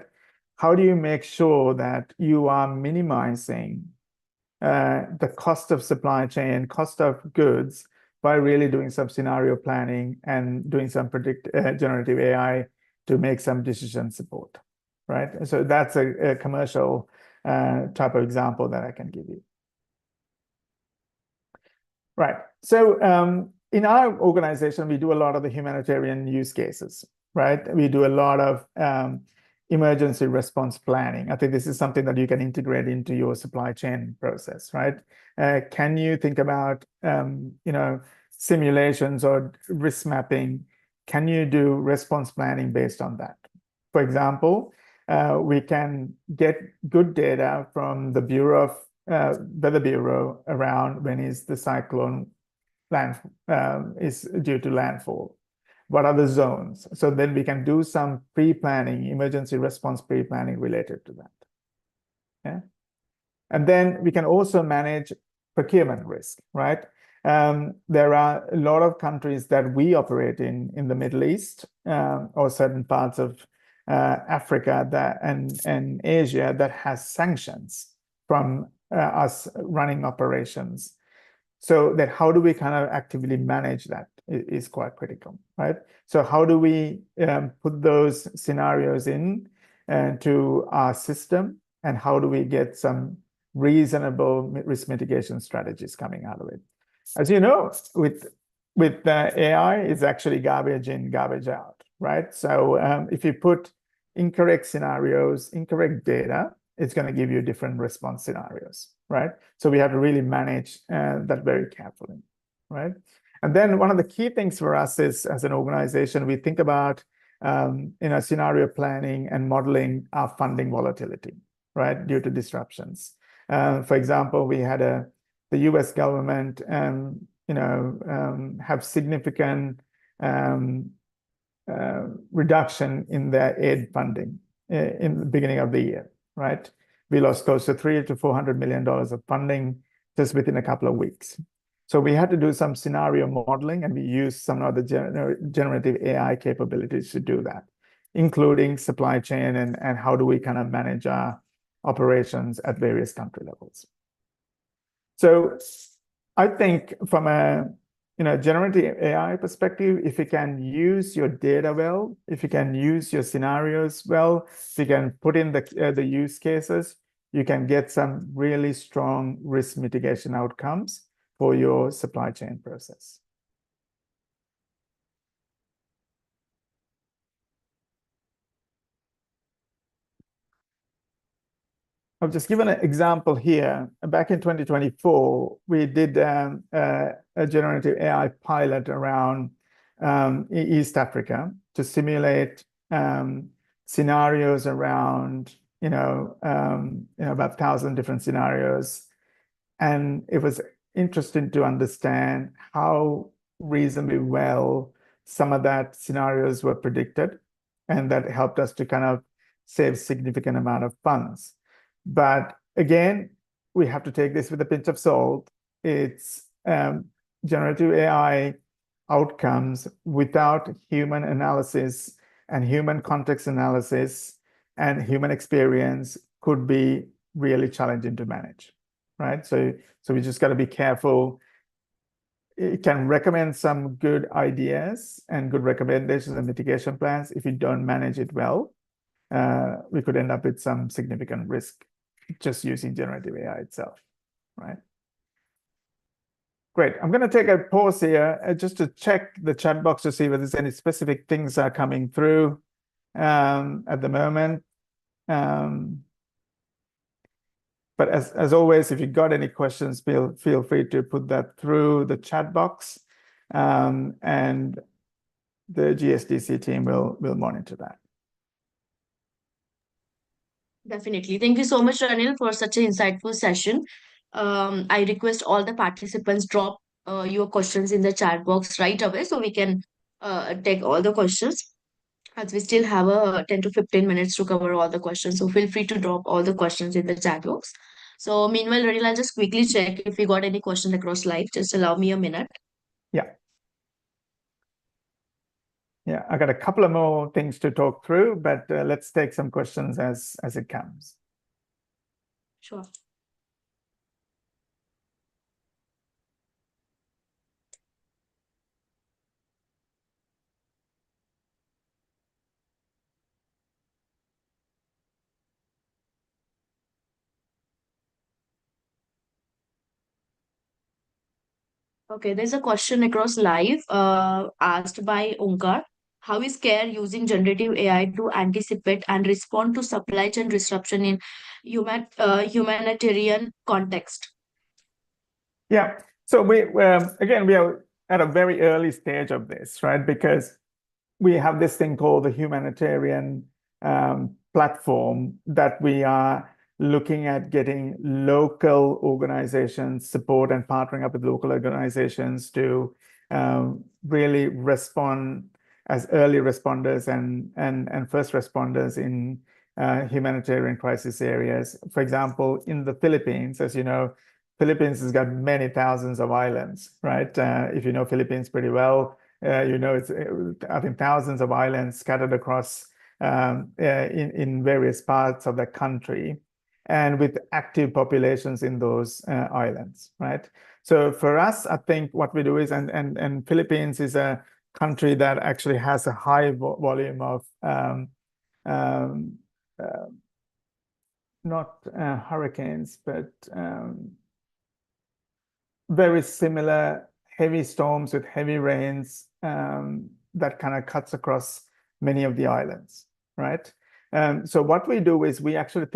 How do you make sure that you are minimizing the cost of supply chain, cost of goods, by really doing some scenario planning and doing some generative AI to make some decision support, right? So that's a commercial type of example that I can give you. Right. So in our organization, we do a lot of the humanitarian use cases, right? We do a lot of emergency response planning. I think this is something that you can integrate into your supply chain process, right? Can you think about, simulations or risk mapping? Can you do response planning based on that? For example, we can get good data from the Weather Bureau around when is the cyclone is due to landfall. What are the zones? So then we can do some pre-planning, emergency response pre-planning related to that. Yeah. And then we can also manage procurement risk, right? There are a lot of countries that we operate in the Middle East or certain parts of Africa and Asia that has sanctions from us running operations. So that how do we actively manage that is quite critical, right? So how do we put those scenarios in to our system, and how do we get some reasonable risk mitigation strategies coming out of it? As you know, with AI, it's actually garbage in, garbage out, right? So if you put incorrect scenarios, incorrect data, it's going to give you different response scenarios, right? So we have to really manage that very carefully, right? And then one of the key things for us is, as an organization, we think about scenario planning and modeling our funding volatility, right, due to disruptions. For example, we had the U.S. government, have significant reduction in their aid funding in the beginning of the year, right? We lost close to $300 to $400 million of funding just within a couple of weeks. So we had to do some scenario modeling, and we used some of the generative AI capabilities to do that, including supply chain and how do we manage our operations at various country levels. So I think from a generative AI perspective, if you can use your data well, if you can use your scenarios well, if you can put in the use cases, you can get some really strong risk mitigation outcomes for your supply chain process. I've just given an example here. Back in 2024, we did a generative AI pilot around East Africa to simulate scenarios around, about 1,000 different scenarios. And it was interesting to understand how reasonably well some of that scenarios were predicted. And that helped us to kind of save significant amount of funds. But again, we have to take this with a pinch of salt. It's generative AI outcomes without human analysis and human context analysis and human experience could be really challenging to manage, right? So we just got to be careful. It can recommend some good ideas and good recommendations and mitigation plans. If you don't manage it well, we could end up with some significant risk just using generative AI itself, right? Great. I'm going to take a pause here just to check the chat box to see whether there's any specific things that are coming through at the moment. But as always, if you've got any questions, feel free to put that through the chat box, and the GSDC team will monitor that. Definitely. Thank you so much, Ranil, for such an insightful session. I request all the participants drop your questions in the chat box right away so we can take all the questions. As we still have 10 to 15 minutes to cover all the questions. So feel free to drop all the questions in the chat box. So meanwhile, Ranil, I'll just quickly check if we got any questions across live. Just allow me a minute. Yeah. Yeah, I got a couple of more things to talk through, but let's take some questions as it comes. Sure. Okay, there's a question across live asked by Onkar. How is CARE using generative AI to anticipate and respond to supply chain disruption in humanitarian context? Yeah, so we are at a very early stage of this, right? Because we have this thing called the humanitarian platform that we are looking at getting local organizations support and partnering up with local organizations to really respond as early responders and first responders in humanitarian crisis areas. For example, in the Philippines, as you know, Philippines has got many thousands of islands, right? If you know Philippines pretty well, it's I think thousands of islands scattered across in various parts of the country, and with active populations in those islands, right? So for us, I think what we do is, and Philippines is a country that actually has a high volume of not hurricanes, but very similar heavy storms with heavy rains that kind of cuts across many of the islands, right? So what we do is we actually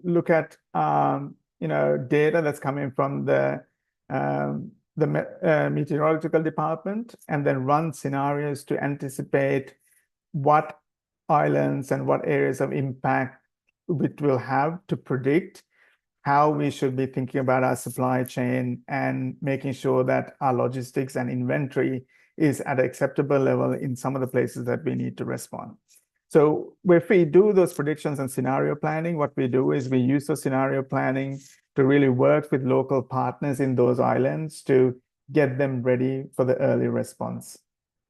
look at data that's coming from the meteorological department, and then run scenarios to anticipate what islands and what areas of impact it will have, to predict how we should be thinking about our supply chain and making sure that our logistics and inventory is at an acceptable level in some of the places that we need to respond. So if we do those predictions and scenario planning, what we do is we use the scenario planning to really work with local partners in those islands to get them ready for the early response.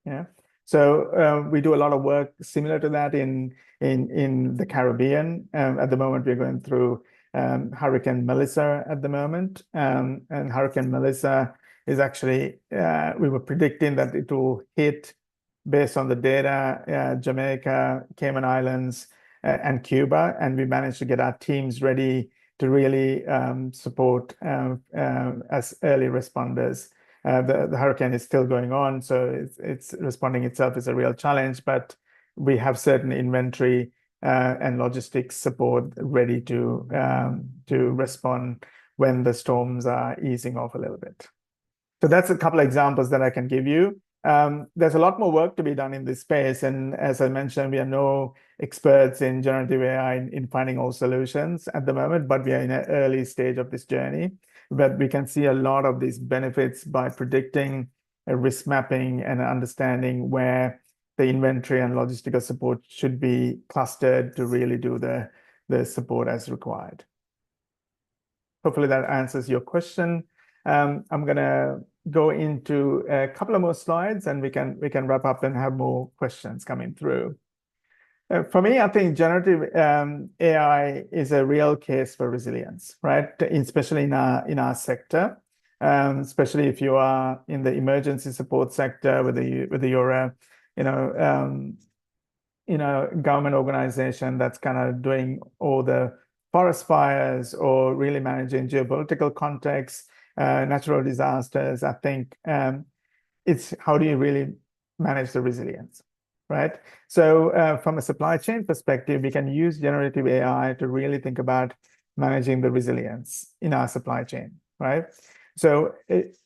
Yeah. So we do a lot of work similar to that in the Caribbean. At the moment, we're going through Hurricane Melissa at the moment. And Hurricane Melissa is actually, we were predicting that it will hit based on the data, Jamaica, Cayman Islands, and Cuba. And we managed to get our teams ready to really support as early responders. The hurricane is still going on, so it's responding itself is a real challenge, but we have certain inventory and logistics support ready to respond when the storms are easing off a little bit. So that's a couple of examples that I can give you. There's a lot more work to be done in this space. And as I mentioned, we are no experts in generative AI in finding all solutions at the moment, but we are in an early stage of this journey. But we can see a lot of these benefits by predicting a risk mapping and understanding where the inventory and logistical support should be clustered to really do the support as required. Hopefully that answers your question. I'm going to go into a couple of more slides and we can wrap up and have more questions coming through. For me, I think generative AI is a real case for resilience, right? Especially in our sector, especially if you are in the emergency support sector, whether you're a government organization that's kind of doing all the forest fires or really managing geopolitical contexts, natural disasters. I think it's how do you really manage the resilience, right? So from a supply chain perspective, we can use generative AI to really think about managing the resilience in our supply chain, right? So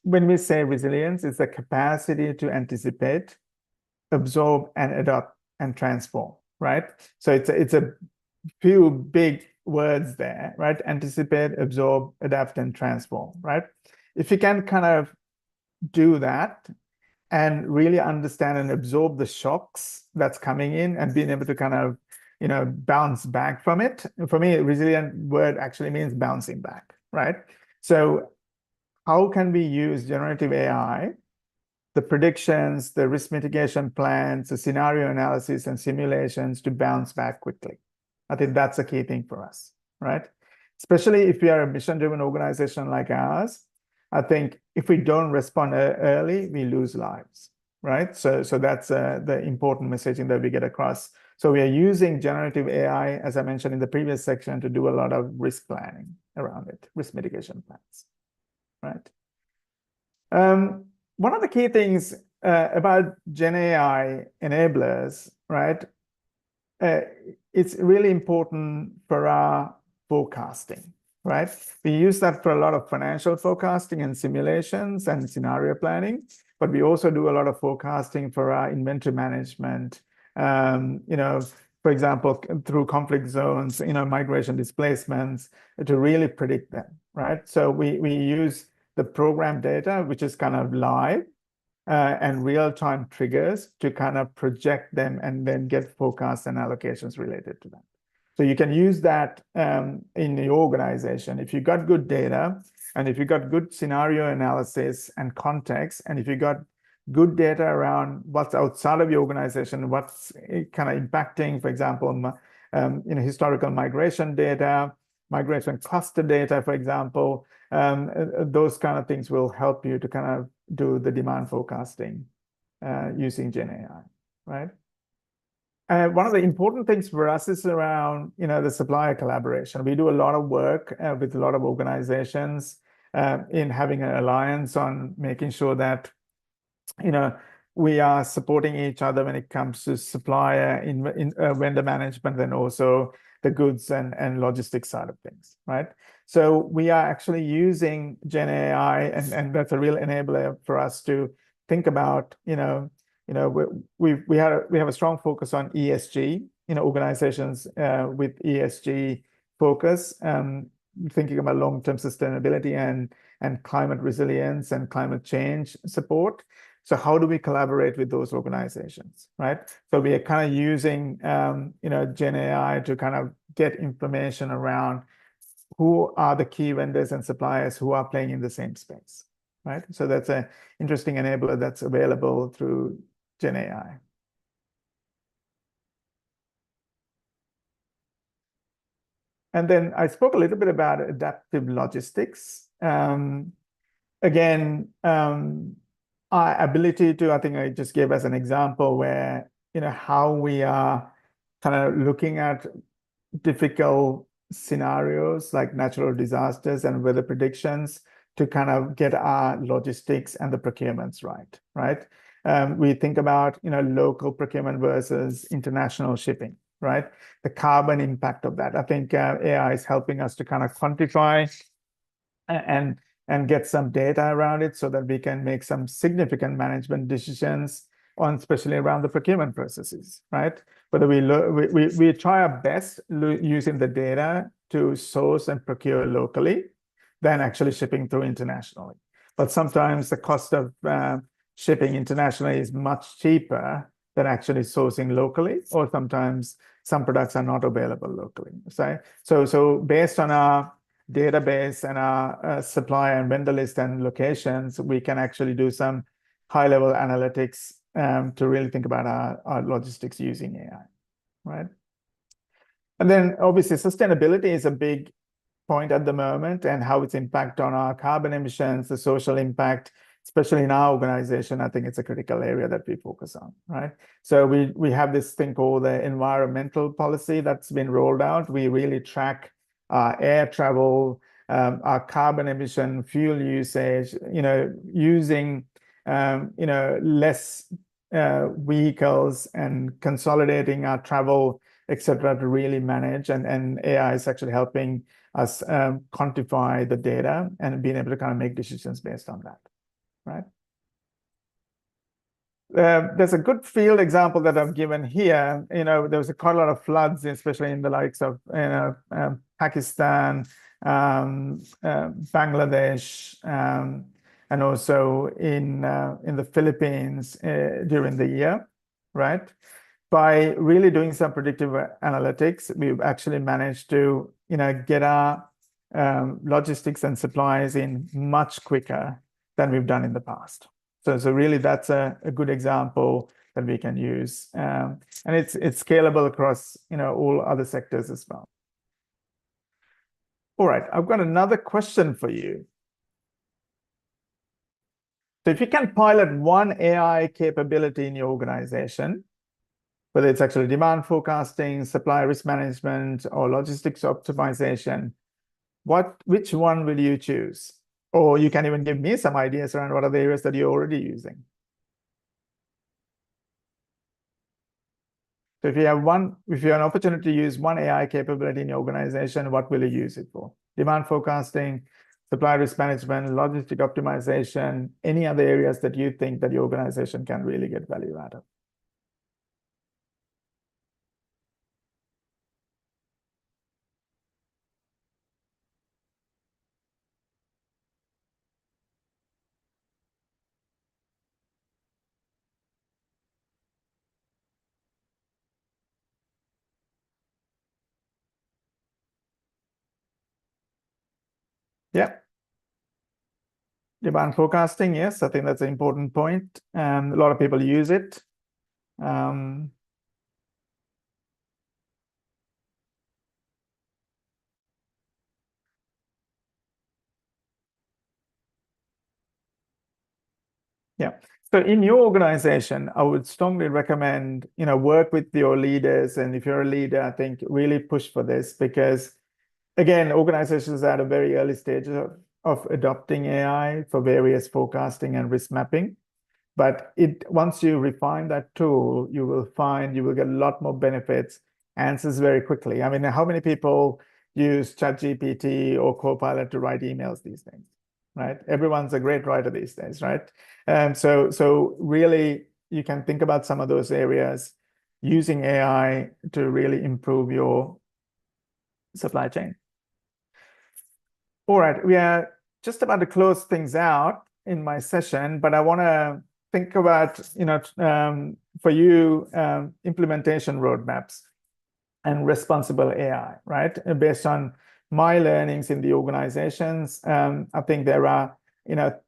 when we say resilience, it's the capacity to anticipate, absorb, and adapt and transform, right? So it's a few big words there, right? Anticipate, absorb, adapt, and transform, right? If you can kind of do that and really understand and absorb the shocks that's coming in and being able to kind of, bounce back from it. For me, resilient word actually means bouncing back, right? So how can we use generative AI, the predictions, the risk mitigation plans, the scenario analysis and simulations to bounce back quickly? I think that's a key thing for us, right? Especially if we are a mission-driven organization like ours, I think if we don't respond early, we lose lives, right? So that's the important messaging that we get across. So we are using generative AI, as I mentioned in the previous section, to do a lot of risk planning around it, risk mitigation plans, right? One of the key things about Gen AI enablers, right? It's really important for our forecasting, right? We use that for a lot of financial forecasting and simulations and scenario planning, but we also do a lot of forecasting for our inventory management, for example, through conflict zones, migration displacements to really predict them, right? So we use the program data, which is kind of live, and real-time triggers to kind of project them and then get forecasts and allocations related to them. So you can use that in your organization. If you got good data, and if you got good scenario analysis and context, and if you got good data around what's outside of your organization, what's kind of impacting, for example, historical migration data, migration cluster data, for example, those kind of things will help you to kind of do the demand forecasting using Gen AI, right? One of the important things for us is around, the supplier collaboration. We do a lot of work with a lot of organizations in having an alliance on making sure that, we are supporting each other when it comes to supplier in vendor management and also the goods and logistics side of things, right? So we are actually using Gen AI, and that's a real enabler for us to think about, we have a strong focus on ESG, organizations with ESG focus, thinking about long-term sustainability and climate resilience and climate change support. So how do we collaborate with those organizations, right? So we are kind of using, Gen AI to kind of get information around who are the key vendors and suppliers who are playing in the same space, right? So that's an interesting enabler that's available through Gen AI. And then I spoke a little bit about adaptive logistics. again, our ability to, I think I just gave us an example where, how we are kind of looking at difficult scenarios like natural disasters and weather predictions to kind of get our logistics and the procurements right? We think about, local procurement versus international shipping, right? The carbon impact of that. I think AI is helping us to kind of quantify and get some data around it so that we can make some significant management decisions on, especially around the procurement processes, right? Whether we try our best using the data to source and procure locally than actually shipping through internationally. But sometimes the cost of shipping internationally is much cheaper than actually sourcing locally, or sometimes some products are not available locally. So based on our database and our supplier and vendor list and locations, we can actually do some high-level analytics to really think about our logistics using AI, right? And then obviously sustainability is a big point at the moment, and how it's impact on our carbon emissions, the social impact, especially in our organization. I think it's a critical area that we focus on, right? So we have this thing called the environmental policy that's been rolled out. We really track air travel, our carbon emission, fuel usage, using less vehicles and consolidating our travel, etc., to really manage. And AI is actually helping us quantify the data and being able to kind of make decisions based on that, right? There's a good field example that I've given here. There was quite a lot of floods, especially in the likes of Pakistan, Bangladesh, and also in the Philippines during the year, right? By really doing some predictive analytics, we've actually managed to get our logistics and supplies in much quicker than we've done in the past. So really, that's a good example that we can use, and it's scalable across all other sectors as well. All right, I've got another question for you. So if you can pilot one AI capability in your organization, whether it's actually demand forecasting, supply risk management, or logistics optimization, which one will you choose? Or you can even give me some ideas around what are the areas that you're already using. So if you have an opportunity to use one AI capability in your organization, what will you use it for? Demand forecasting, supply risk management, logistic optimization, any other areas that you think that your organization can really get value out of? Yeah. Demand forecasting, yes, I think that's an important point. A lot of people use it. Yeah. So in your organization, I would strongly recommend, work with your leaders. And if you're a leader, I think really push for this, because again, organizations are at a very early stage of adopting AI for various forecasting and risk mapping. But once you refine that tool, you will get a lot more benefits, answers very quickly. I mean, how many people use ChatGPT or Copilot to write emails these days, right? Everyone's a great writer these days, right? So really, you can think about some of those areas using AI to really improve your supply chain. All right, we are just about to close things out in my session, but I want to think about, for you, implementation roadmaps and responsible AI, right? Based on my learnings in the organizations, I think there are,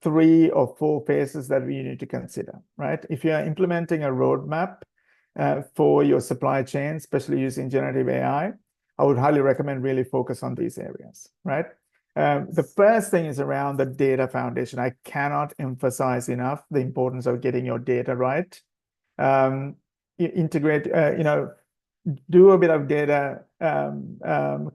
3 or 4 phases that we need to consider, right? If you're implementing a roadmap for your supply chain, especially using generative AI, I would highly recommend really focus on these areas, right? The first thing is around the data foundation. I cannot emphasize enough the importance of getting your data right. Integrate, do a bit of data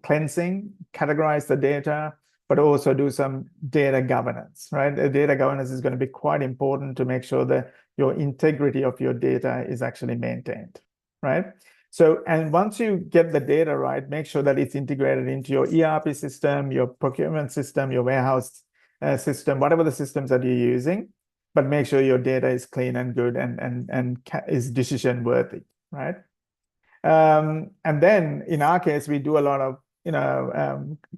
cleansing, categorize the data, but also do some data governance, right? Data governance is going to be quite important to make sure that your integrity of your data is actually maintained, right? So, and once you get the data right, make sure that it's integrated into your ERP system, your procurement system, your warehouse system, whatever the systems that you're using, but make sure your data is clean and good and is decision worthy, right? And then in our case, we do a lot of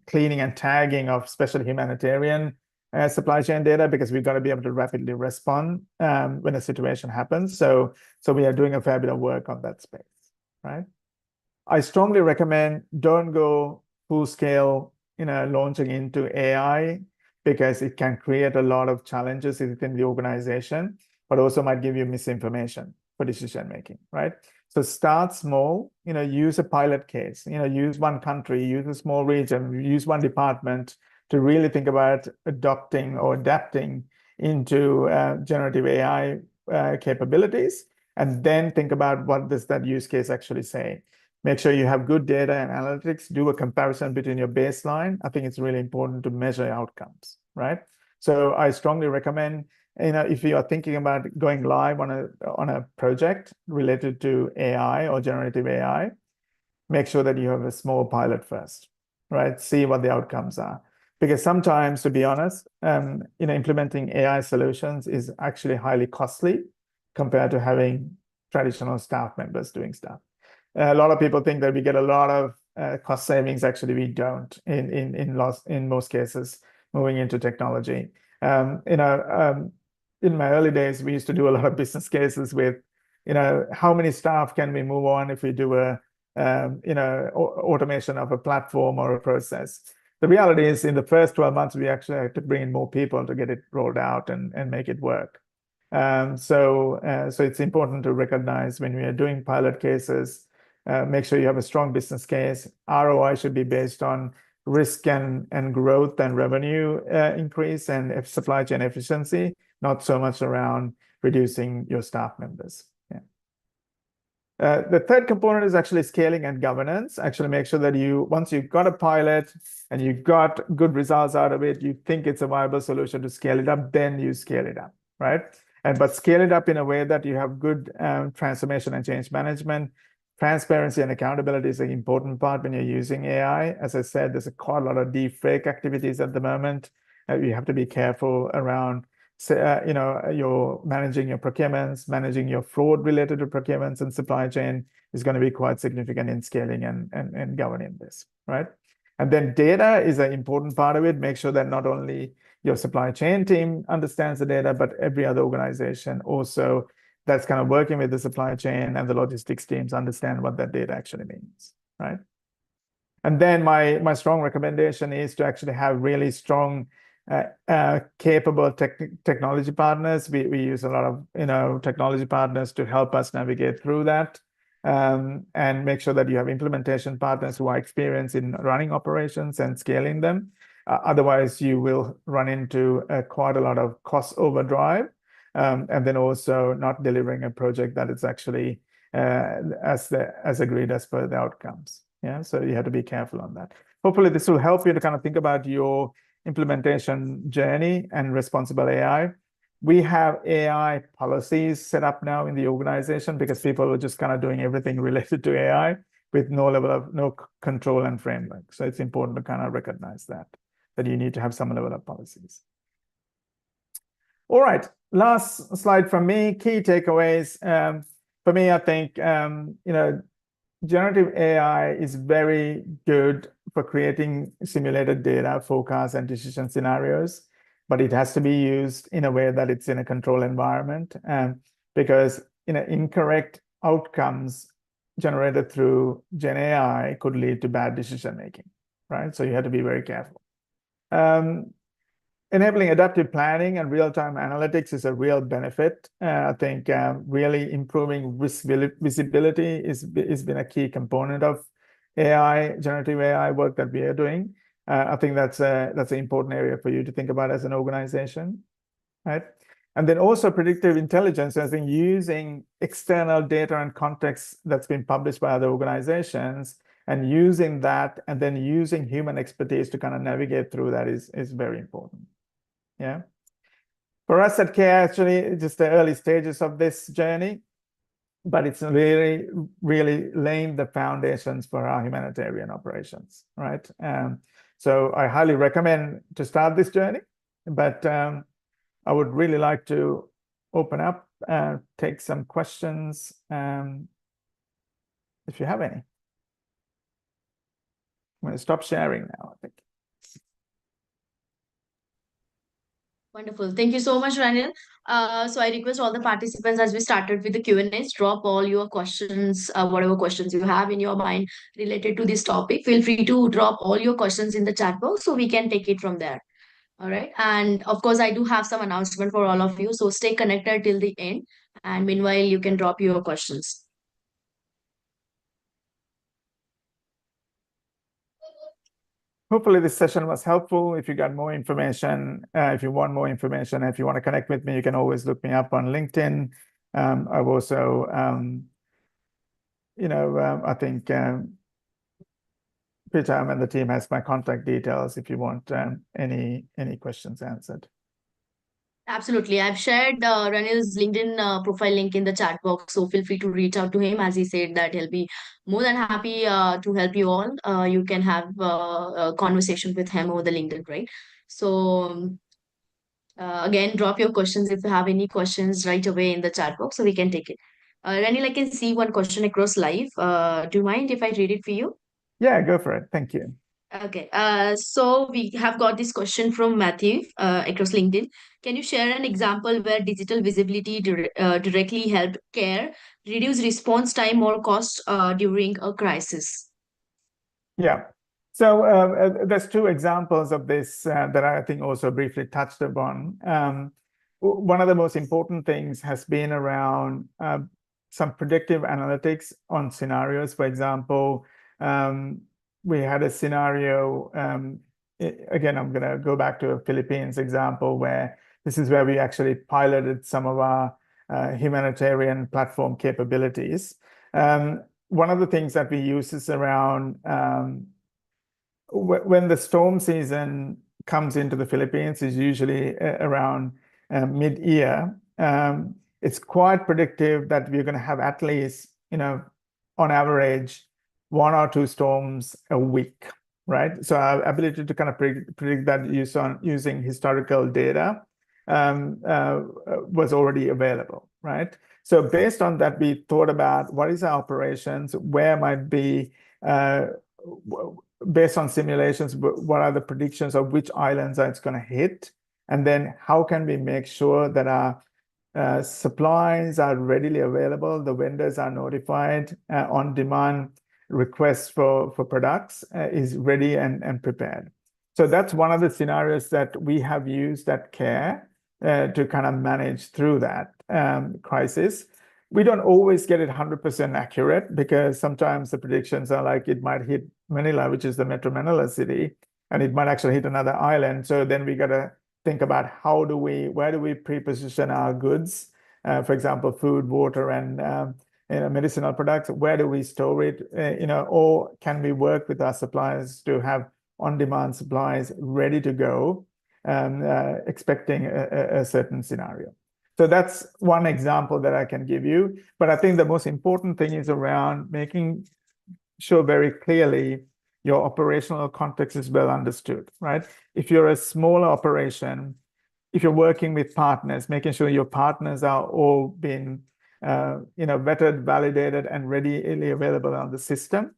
cleaning and tagging of special humanitarian supply chain data, because we've got to be able to rapidly respond when a situation happens. So we are doing a fair bit of work on that space, right? I strongly recommend don't go full scale, launching into AI, because it can create a lot of challenges within the organization, but also might give you misinformation for decision making, right? So start small, use a pilot case, use one country, use a small region, use one department to really think about adopting or adapting into generative AI capabilities, and then think about what does that use case actually say. Make sure you have good data and analytics, do a comparison between your baseline. I think it's really important to measure outcomes, right? So I strongly recommend, if you are thinking about going live on a project related to AI or generative AI, make sure that you have a small pilot first, right? See what the outcomes are. Because sometimes, to be honest, implementing AI solutions is actually highly costly compared to having traditional staff members doing stuff. A lot of people think that we get a lot of cost savings. Actually, we don't in most cases moving into technology. In my early days, we used to do a lot of business cases with, how many staff can we move on if we do a automation of a platform or a process. The reality is, in the first 12 months, we actually had to bring in more people to get it rolled out and make it work. So it's important to recognize when we are doing pilot cases, make sure you have a strong business case. ROI should be based on risk and growth and revenue increase and supply chain efficiency, not so much around reducing your staff members. The third component is actually scaling and governance. Actually make sure that once you've got a pilot and you've got good results out of it, you think it's a viable solution to scale it up, then you scale it up, right? But scale it up in a way that you have good transformation and change management. Transparency and accountability is an important part when you're using AI. As I said, there's quite a lot of deep fake activities at the moment. You have to be careful around, you're managing your procurements, managing your fraud related to procurements, and supply chain is going to be quite significant in scaling and governing this, right? And then data is an important part of it. Make sure that not only your supply chain team understands the data, but every other organization also that's kind of working with the supply chain and the logistics teams understand what that data actually means, right? And then my strong recommendation is to actually have really strong, capable technology partners. We use a lot of technology partners to help us navigate through that, and make sure that you have implementation partners who are experienced in running operations and scaling them. Otherwise, you will run into quite a lot of cost overdrive. And then also not delivering a project that is actually as agreed as per the outcomes. Yeah, so you have to be careful on that. Hopefully, this will help you to kind of think about your implementation journey and responsible AI. We have AI policies set up now in the organization because people are just kind of doing everything related to AI with no control and framework. So it's important to kind of recognize that you need to have some level of policies. All right, last slide from me, key takeaways. For me, I think, generative AI is very good for creating simulated data, forecasts, and decision scenarios, but it has to be used in a way that it's in a controlled environment, because incorrect outcomes generated through Gen AI could lead to bad decision making, right? So you have to be very careful. Enabling adaptive planning and real-time analytics is a real benefit. I think really improving risk visibility has been a key component of AI, generative AI work that we are doing. I think that's an important area for you to think about as an organization, right? And then also predictive intelligence, I think using external data and context that's been published by other organizations and using that, and then using human expertise to kind of navigate through that is very important. Yeah. For us at CARE, actually, just the early stages of this journey, but it's really, really laying the foundations for our humanitarian operations, right? So I highly recommend to start this journey, but I would really like to open up, take some questions, if you have any. I'm going to stop sharing now, I think. Wonderful. Thank you so much, Ranil. So I request all the participants, as we started with the Q&As, drop all your questions, whatever questions you have in your mind related to this topic. Feel free to drop all your questions in the chat box so we can take it from there. All right. And of course, I do have some announcement for all of you. So stay connected till the end. And meanwhile, you can drop your questions. Hopefully this session was helpful. If you got more information, if you want more information, if you want to connect with me, you can always look me up on LinkedIn. I've also, I think Peter and the team has my contact details if you want any questions answered. Absolutely. I've shared Ranil's LinkedIn profile link in the chat box. So feel free to reach out to him. As he said that he'll be more than happy to help you all. You can have a conversation with him over the LinkedIn, right? So again, drop your questions if you have any questions right away in the chat box so we can take it. Ranil, I can see one question across live. Do you mind if I read it for you? Yeah, go for it. Thank you. Okay, so we have got this question from Matthew across LinkedIn. Can you share an example where digital visibility directly helped CARE reduce response time or cost during a crisis? Yeah. So there's two examples of this that I think also briefly touched upon. One of the most important things has been around some predictive analytics on scenarios. For example, we had a scenario, again, I'm going to go back to a Philippines example where this is where we actually piloted some of our humanitarian platform capabilities. One of the things that we use is around when the storm season comes into the Philippines is usually around mid-year. It's quite predictive that we're going to have at least, on average, 1 or 2 storms a week, right? So our ability to kind of predict that using historical data was already available, right? So based on that, we thought about what is our operations, where might be, based on simulations, what are the predictions of which islands it's going to hit, and then how can we make sure that our supplies are readily available, the vendors are notified, on-demand requests for products is ready and prepared. So that's one of the scenarios that we have used at CARE to kind of manage through that crisis. We don't always get it 100% accurate because sometimes the predictions are like it might hit Manila, which is the Metro Manila city, and it might actually hit another island. So then we got to think about where do we pre-position our goods, for example, food, water, and medicinal products. Where do we store it? Or can we work with our suppliers to have on-demand supplies ready to go, expecting a certain scenario. So that's one example that I can give you. But I think the most important thing is around making sure very clearly your operational context is well understood, right? If you're a smaller operation, if you're working with partners, making sure your partners are all being vetted, validated, and readily available on the system.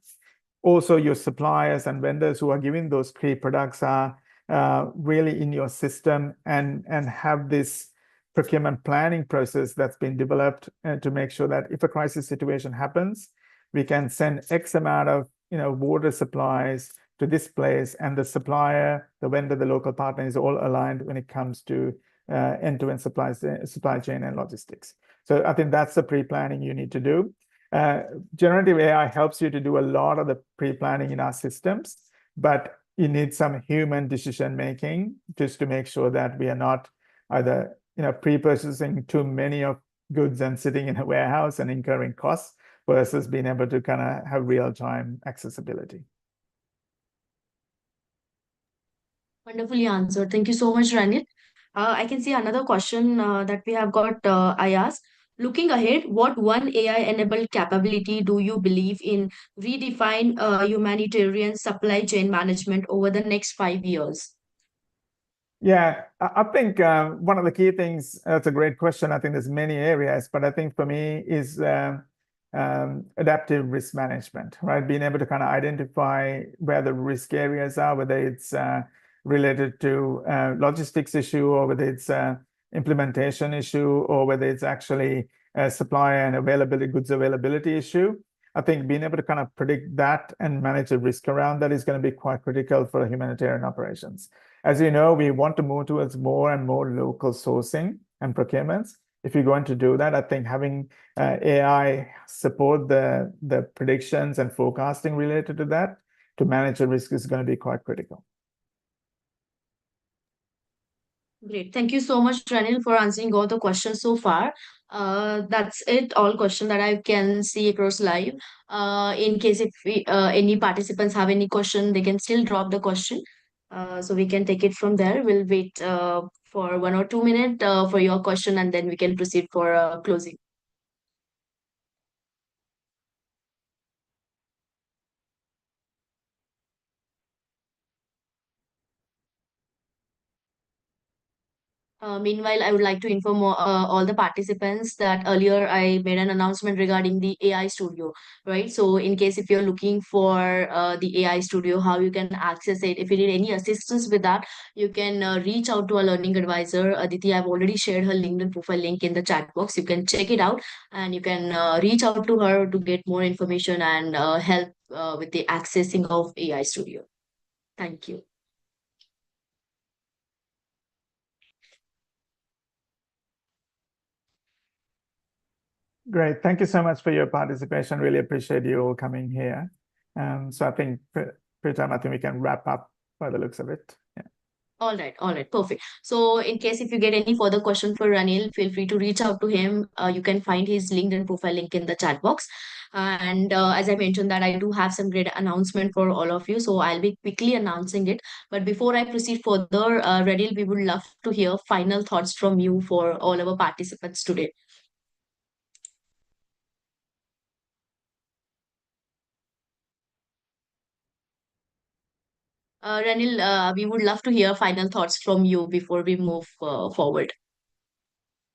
Also, your suppliers and vendors who are giving those key products are really in your system and have this procurement planning process that's been developed to make sure that if a crisis situation happens, we can send X amount of water supplies to this place, and the supplier, the vendor, the local partner is all aligned when it comes to end-to-end supply chain and logistics. So I think that's the pre-planning you need to do. Generative AI helps you to do a lot of the pre-planning in our systems, but you need some human decision making just to make sure that we are not either pre-purchasing too many of goods and sitting in a warehouse and incurring costs versus being able to kind of have real-time accessibility. Wonderfully answered. Thank you so much, Ranil. I can see another question that we have got. I asked, looking ahead, what one AI-enabled capability do you believe in redefine humanitarian supply chain management over the next 5 years? Yeah, I think one of the key things, that's a great question. I think there's many areas, but I think for me is adaptive risk management, right? Being able to kind of identify where the risk areas are, whether it's related to logistics issue or whether it's implementation issue or whether it's actually a supply and availability, goods availability issue. I think being able to kind of predict that and manage the risk around that is going to be quite critical for humanitarian operations. As you know, we want to move towards more and more local sourcing and procurements. If you're going to do that, I think having AI support the predictions and forecasting related to that to manage the risk is going to be quite critical. Great. Thank you so much, Ranil, for answering all the questions so far. That's it, all questions that I can see across live. In case if any participants have any question, they can still drop the question. So we can take it from there. We'll wait for 1 or 2 minutes for your question and then we can proceed for closing. Meanwhile, I would like to inform all the participants that earlier I made an announcement regarding the AI Studio, right? So in case if you're looking for the AI Studio, how you can access it, if you need any assistance with that, you can reach out to a learning advisor. Aditi, I've already shared her LinkedIn profile link in the chat box. You can check it out and you can reach out to her to get more information and help with the accessing of AI Studio. Thank you. Great. Thank you so much for your participation. Really appreciate you all coming here. So I think, Pritam, I think we can wrap up by the looks of it. Yeah. All right, perfect. So in case if you get any further question for Ranil, feel free to reach out to him. You can find his LinkedIn profile link in the chat box. And as I mentioned that I do have some great announcement for all of you. So I'll be quickly announcing it. But before I proceed further, Ranil, we would love to hear final thoughts from you for all our participants today. Ranil, we would love to hear final thoughts from you before we move forward.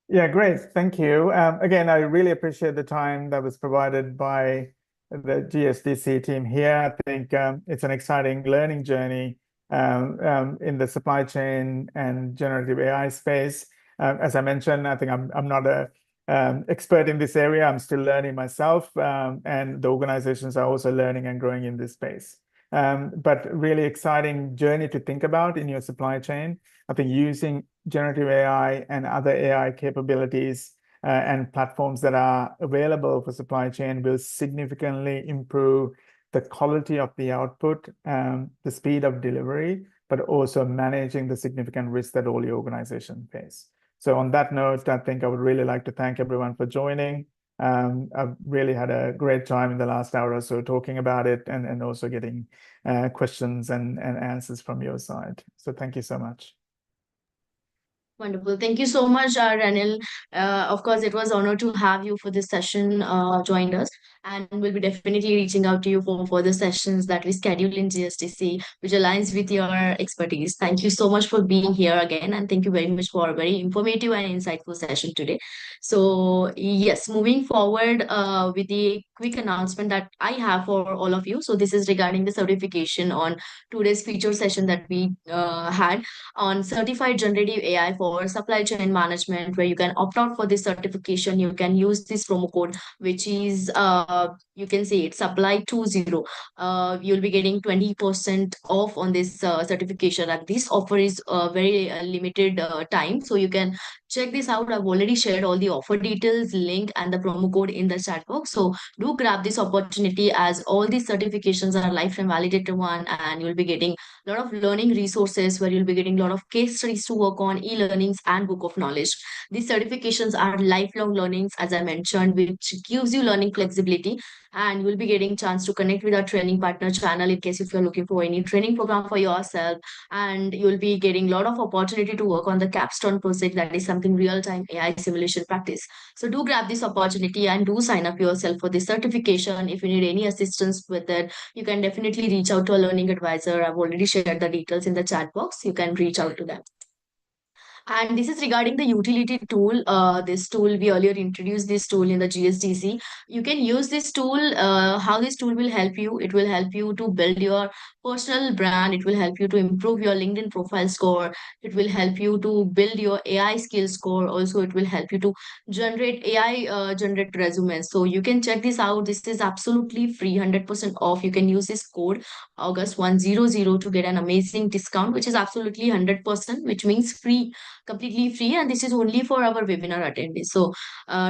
Yeah, great. Thank you. Again, I really appreciate the time that was provided by the GSDC team here. I think it's an exciting learning journey in the supply chain and generative AI space. As I mentioned, I think I'm not a expert in this area. I'm still learning myself, and the organizations are also learning and growing in this space. But really exciting journey to think about in your supply chain. I think using generative AI and other AI capabilities and platforms that are available for supply chain will significantly improve the quality of the output, the speed of delivery, but also managing the significant risk that all your organization face. So on that note, I think I would really like to thank everyone for joining. I've really had a great time in the last hour or so talking about it and also getting questions and answers from your side. So thank you so much. Wonderful. Thank you so much, Ranil. Of course, it was an honor to have you for this session, joined us. And we'll be definitely reaching out to you for further sessions that we schedule in GSDC, which aligns with your expertise. Thank you so much for being here again. And thank you very much for a very informative and insightful session today. So, yes, moving forward with the quick announcement that I have for all of you. So, this is regarding the certification on today's feature session that we had on certified generative AI for supply chain management, where you can opt out for this certification. You can use this promo code, which is you can see it supply20. You'll be getting 20% off on this certification. And this offer is very limited time, so you can check this out. I've already shared all the offer details, link, and the promo code in the chat box. So do grab this opportunity, as all these certifications are lifetime validated one, and you'll be getting a lot of learning resources where you'll be getting a lot of case studies to work on, e-learnings, and book of knowledge. These certifications are lifelong learnings, as I mentioned, which gives you learning flexibility, and you'll be getting chance to connect with our training partner channel in case if you're looking for any training program for yourself, and you'll be getting a lot of opportunity to work on the capstone project, that is something real-time AI simulation practice. So do grab this opportunity and do sign up yourself for this certification. If you need any assistance with it, you can definitely reach out to a learning advisor. I've already shared the details in the chat box. You can reach out to them. And this is regarding the utility tool. This tool, we earlier introduced this tool in the GSDC. You can use this tool. How this tool will help you? It will help you to build your personal brand. It will help you to improve your LinkedIn profile score. It will help you to build your AI skill score. Also, it will help you to generate AI generate resumes. So you can check this out. This is absolutely free, 100% off. You can use this code August 100 to get an amazing discount, which is absolutely 100%, which means free, completely free, and this is only for our webinar attendees. So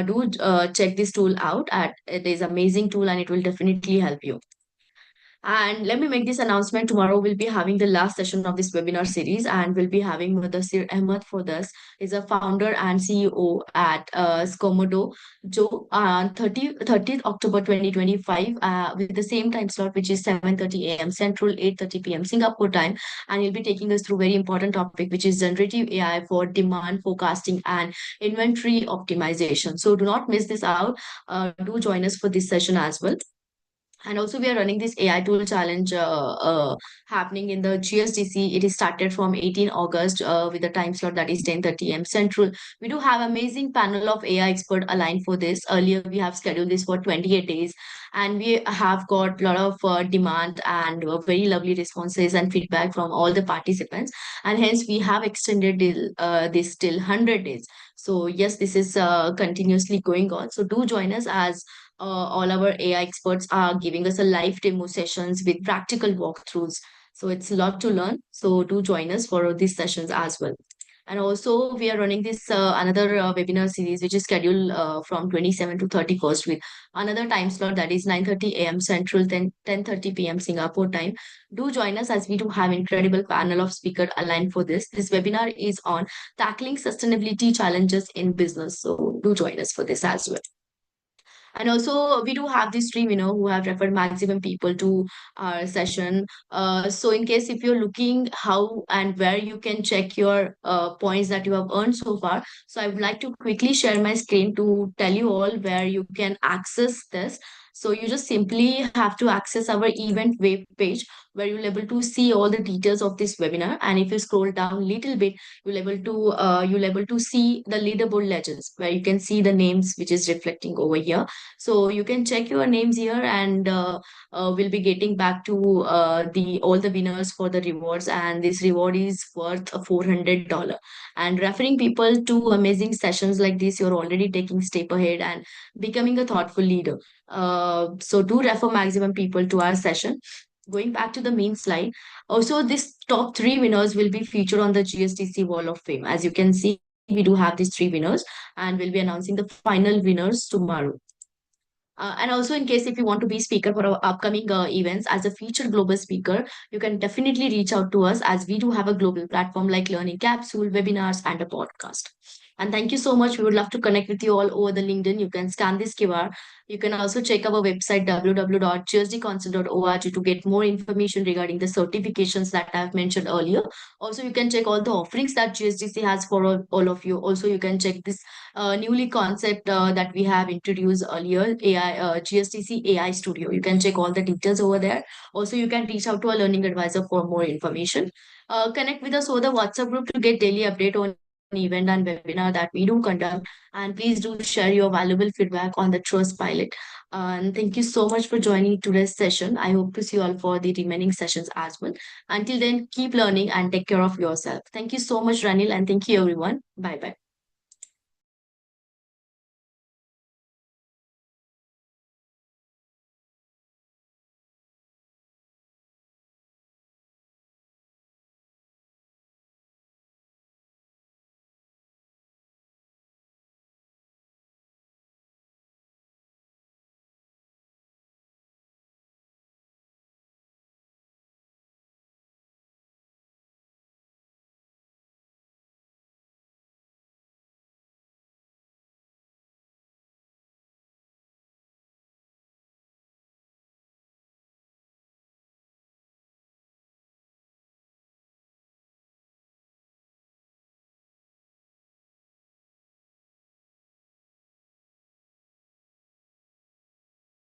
do check this tool out. It is amazing tool, and it will definitely help you. And let me make this announcement. Tomorrow we'll be having the last session of this webinar series, and we'll be having Mudassir Ahmed for this. He's a founder and CEO at Scomodo, Joe, 30th October 2025, with the same time slot, which is 7:30 a.m. Central, 8:30 p.m. Singapore time. And he'll be taking us through very important topic, which is generative AI for demand forecasting and inventory optimization. So do not miss this out. Do join us for this session as well. And also, we are running this AI tool challenge happening in the GSDC. It is started from 18 August with the time slot that is 10:30 a.m. Central. We do have amazing panel of AI expert aligned for this. Earlier, we have scheduled this for 28 days, and we have got a lot of demand and very lovely responses and feedback from all the participants. And hence, we have extended this till 100 days. So yes, this is continuously going on. So do join us, as all our AI experts are giving us a live demo sessions with practical walkthroughs. So it's a lot to learn. So do join us for these sessions as well. And also, we are running this another webinar series, which is scheduled from 27 to 31st with another time slot that is 9:30 a.m. Central, 10:30 p.m. Singapore time. Do join us, as we do have incredible panel of speakers aligned for this. This webinar is on tackling sustainability challenges in business. So do join us for this as well. And also, we do have these three, who have referred maximum people to our session. So in case if you're looking how and where you can check your points that you have earned so far. So I would like to quickly share my screen to tell you all where you can access this. So you just simply have to access our event web page, where you'll able to see all the details of this webinar. And if you scroll down a little bit, you'll able to see the leaderboard legends, where you can see the names which is reflecting over here. So you can check your names here, and we'll be getting back to the all the winners for the rewards. And this reward is worth $400. And referring people to amazing sessions like this, you're already taking step ahead and becoming a thoughtful leader. So do refer maximum people to our session. Going back to the main slide, also this top three winners will be featured on the GSDC Wall of Fame. As you can see, we do have these three winners, and we'll be announcing the final winners tomorrow. And also, in case if you want to be speaker for our upcoming events as a featured global speaker, you can definitely reach out to us, as we do have a global platform like Learning Capsule, webinars, and a podcast. And thank you so much. We would love to connect with you all over the LinkedIn. You can scan this QR. You can also check our website www.gsdconsult.org to get more information regarding the certifications that I have mentioned earlier. Also, you can check all the offerings that GSDC has for all of you. Also, you can check this newly concept that we have introduced earlier, GSDC AI Studio. You can check all the details over there. Also, you can reach out to a learning advisor for more information. Connect with us over the WhatsApp group to get daily update on event and webinar that we do conduct. And please do share your valuable feedback on the Trust Pilot. And thank you so much for joining today's session. I hope to see you all for the remaining sessions as well. Until then, keep learning and take care of yourself. Thank you so much, Ranil, and thank you, everyone. Bye-bye.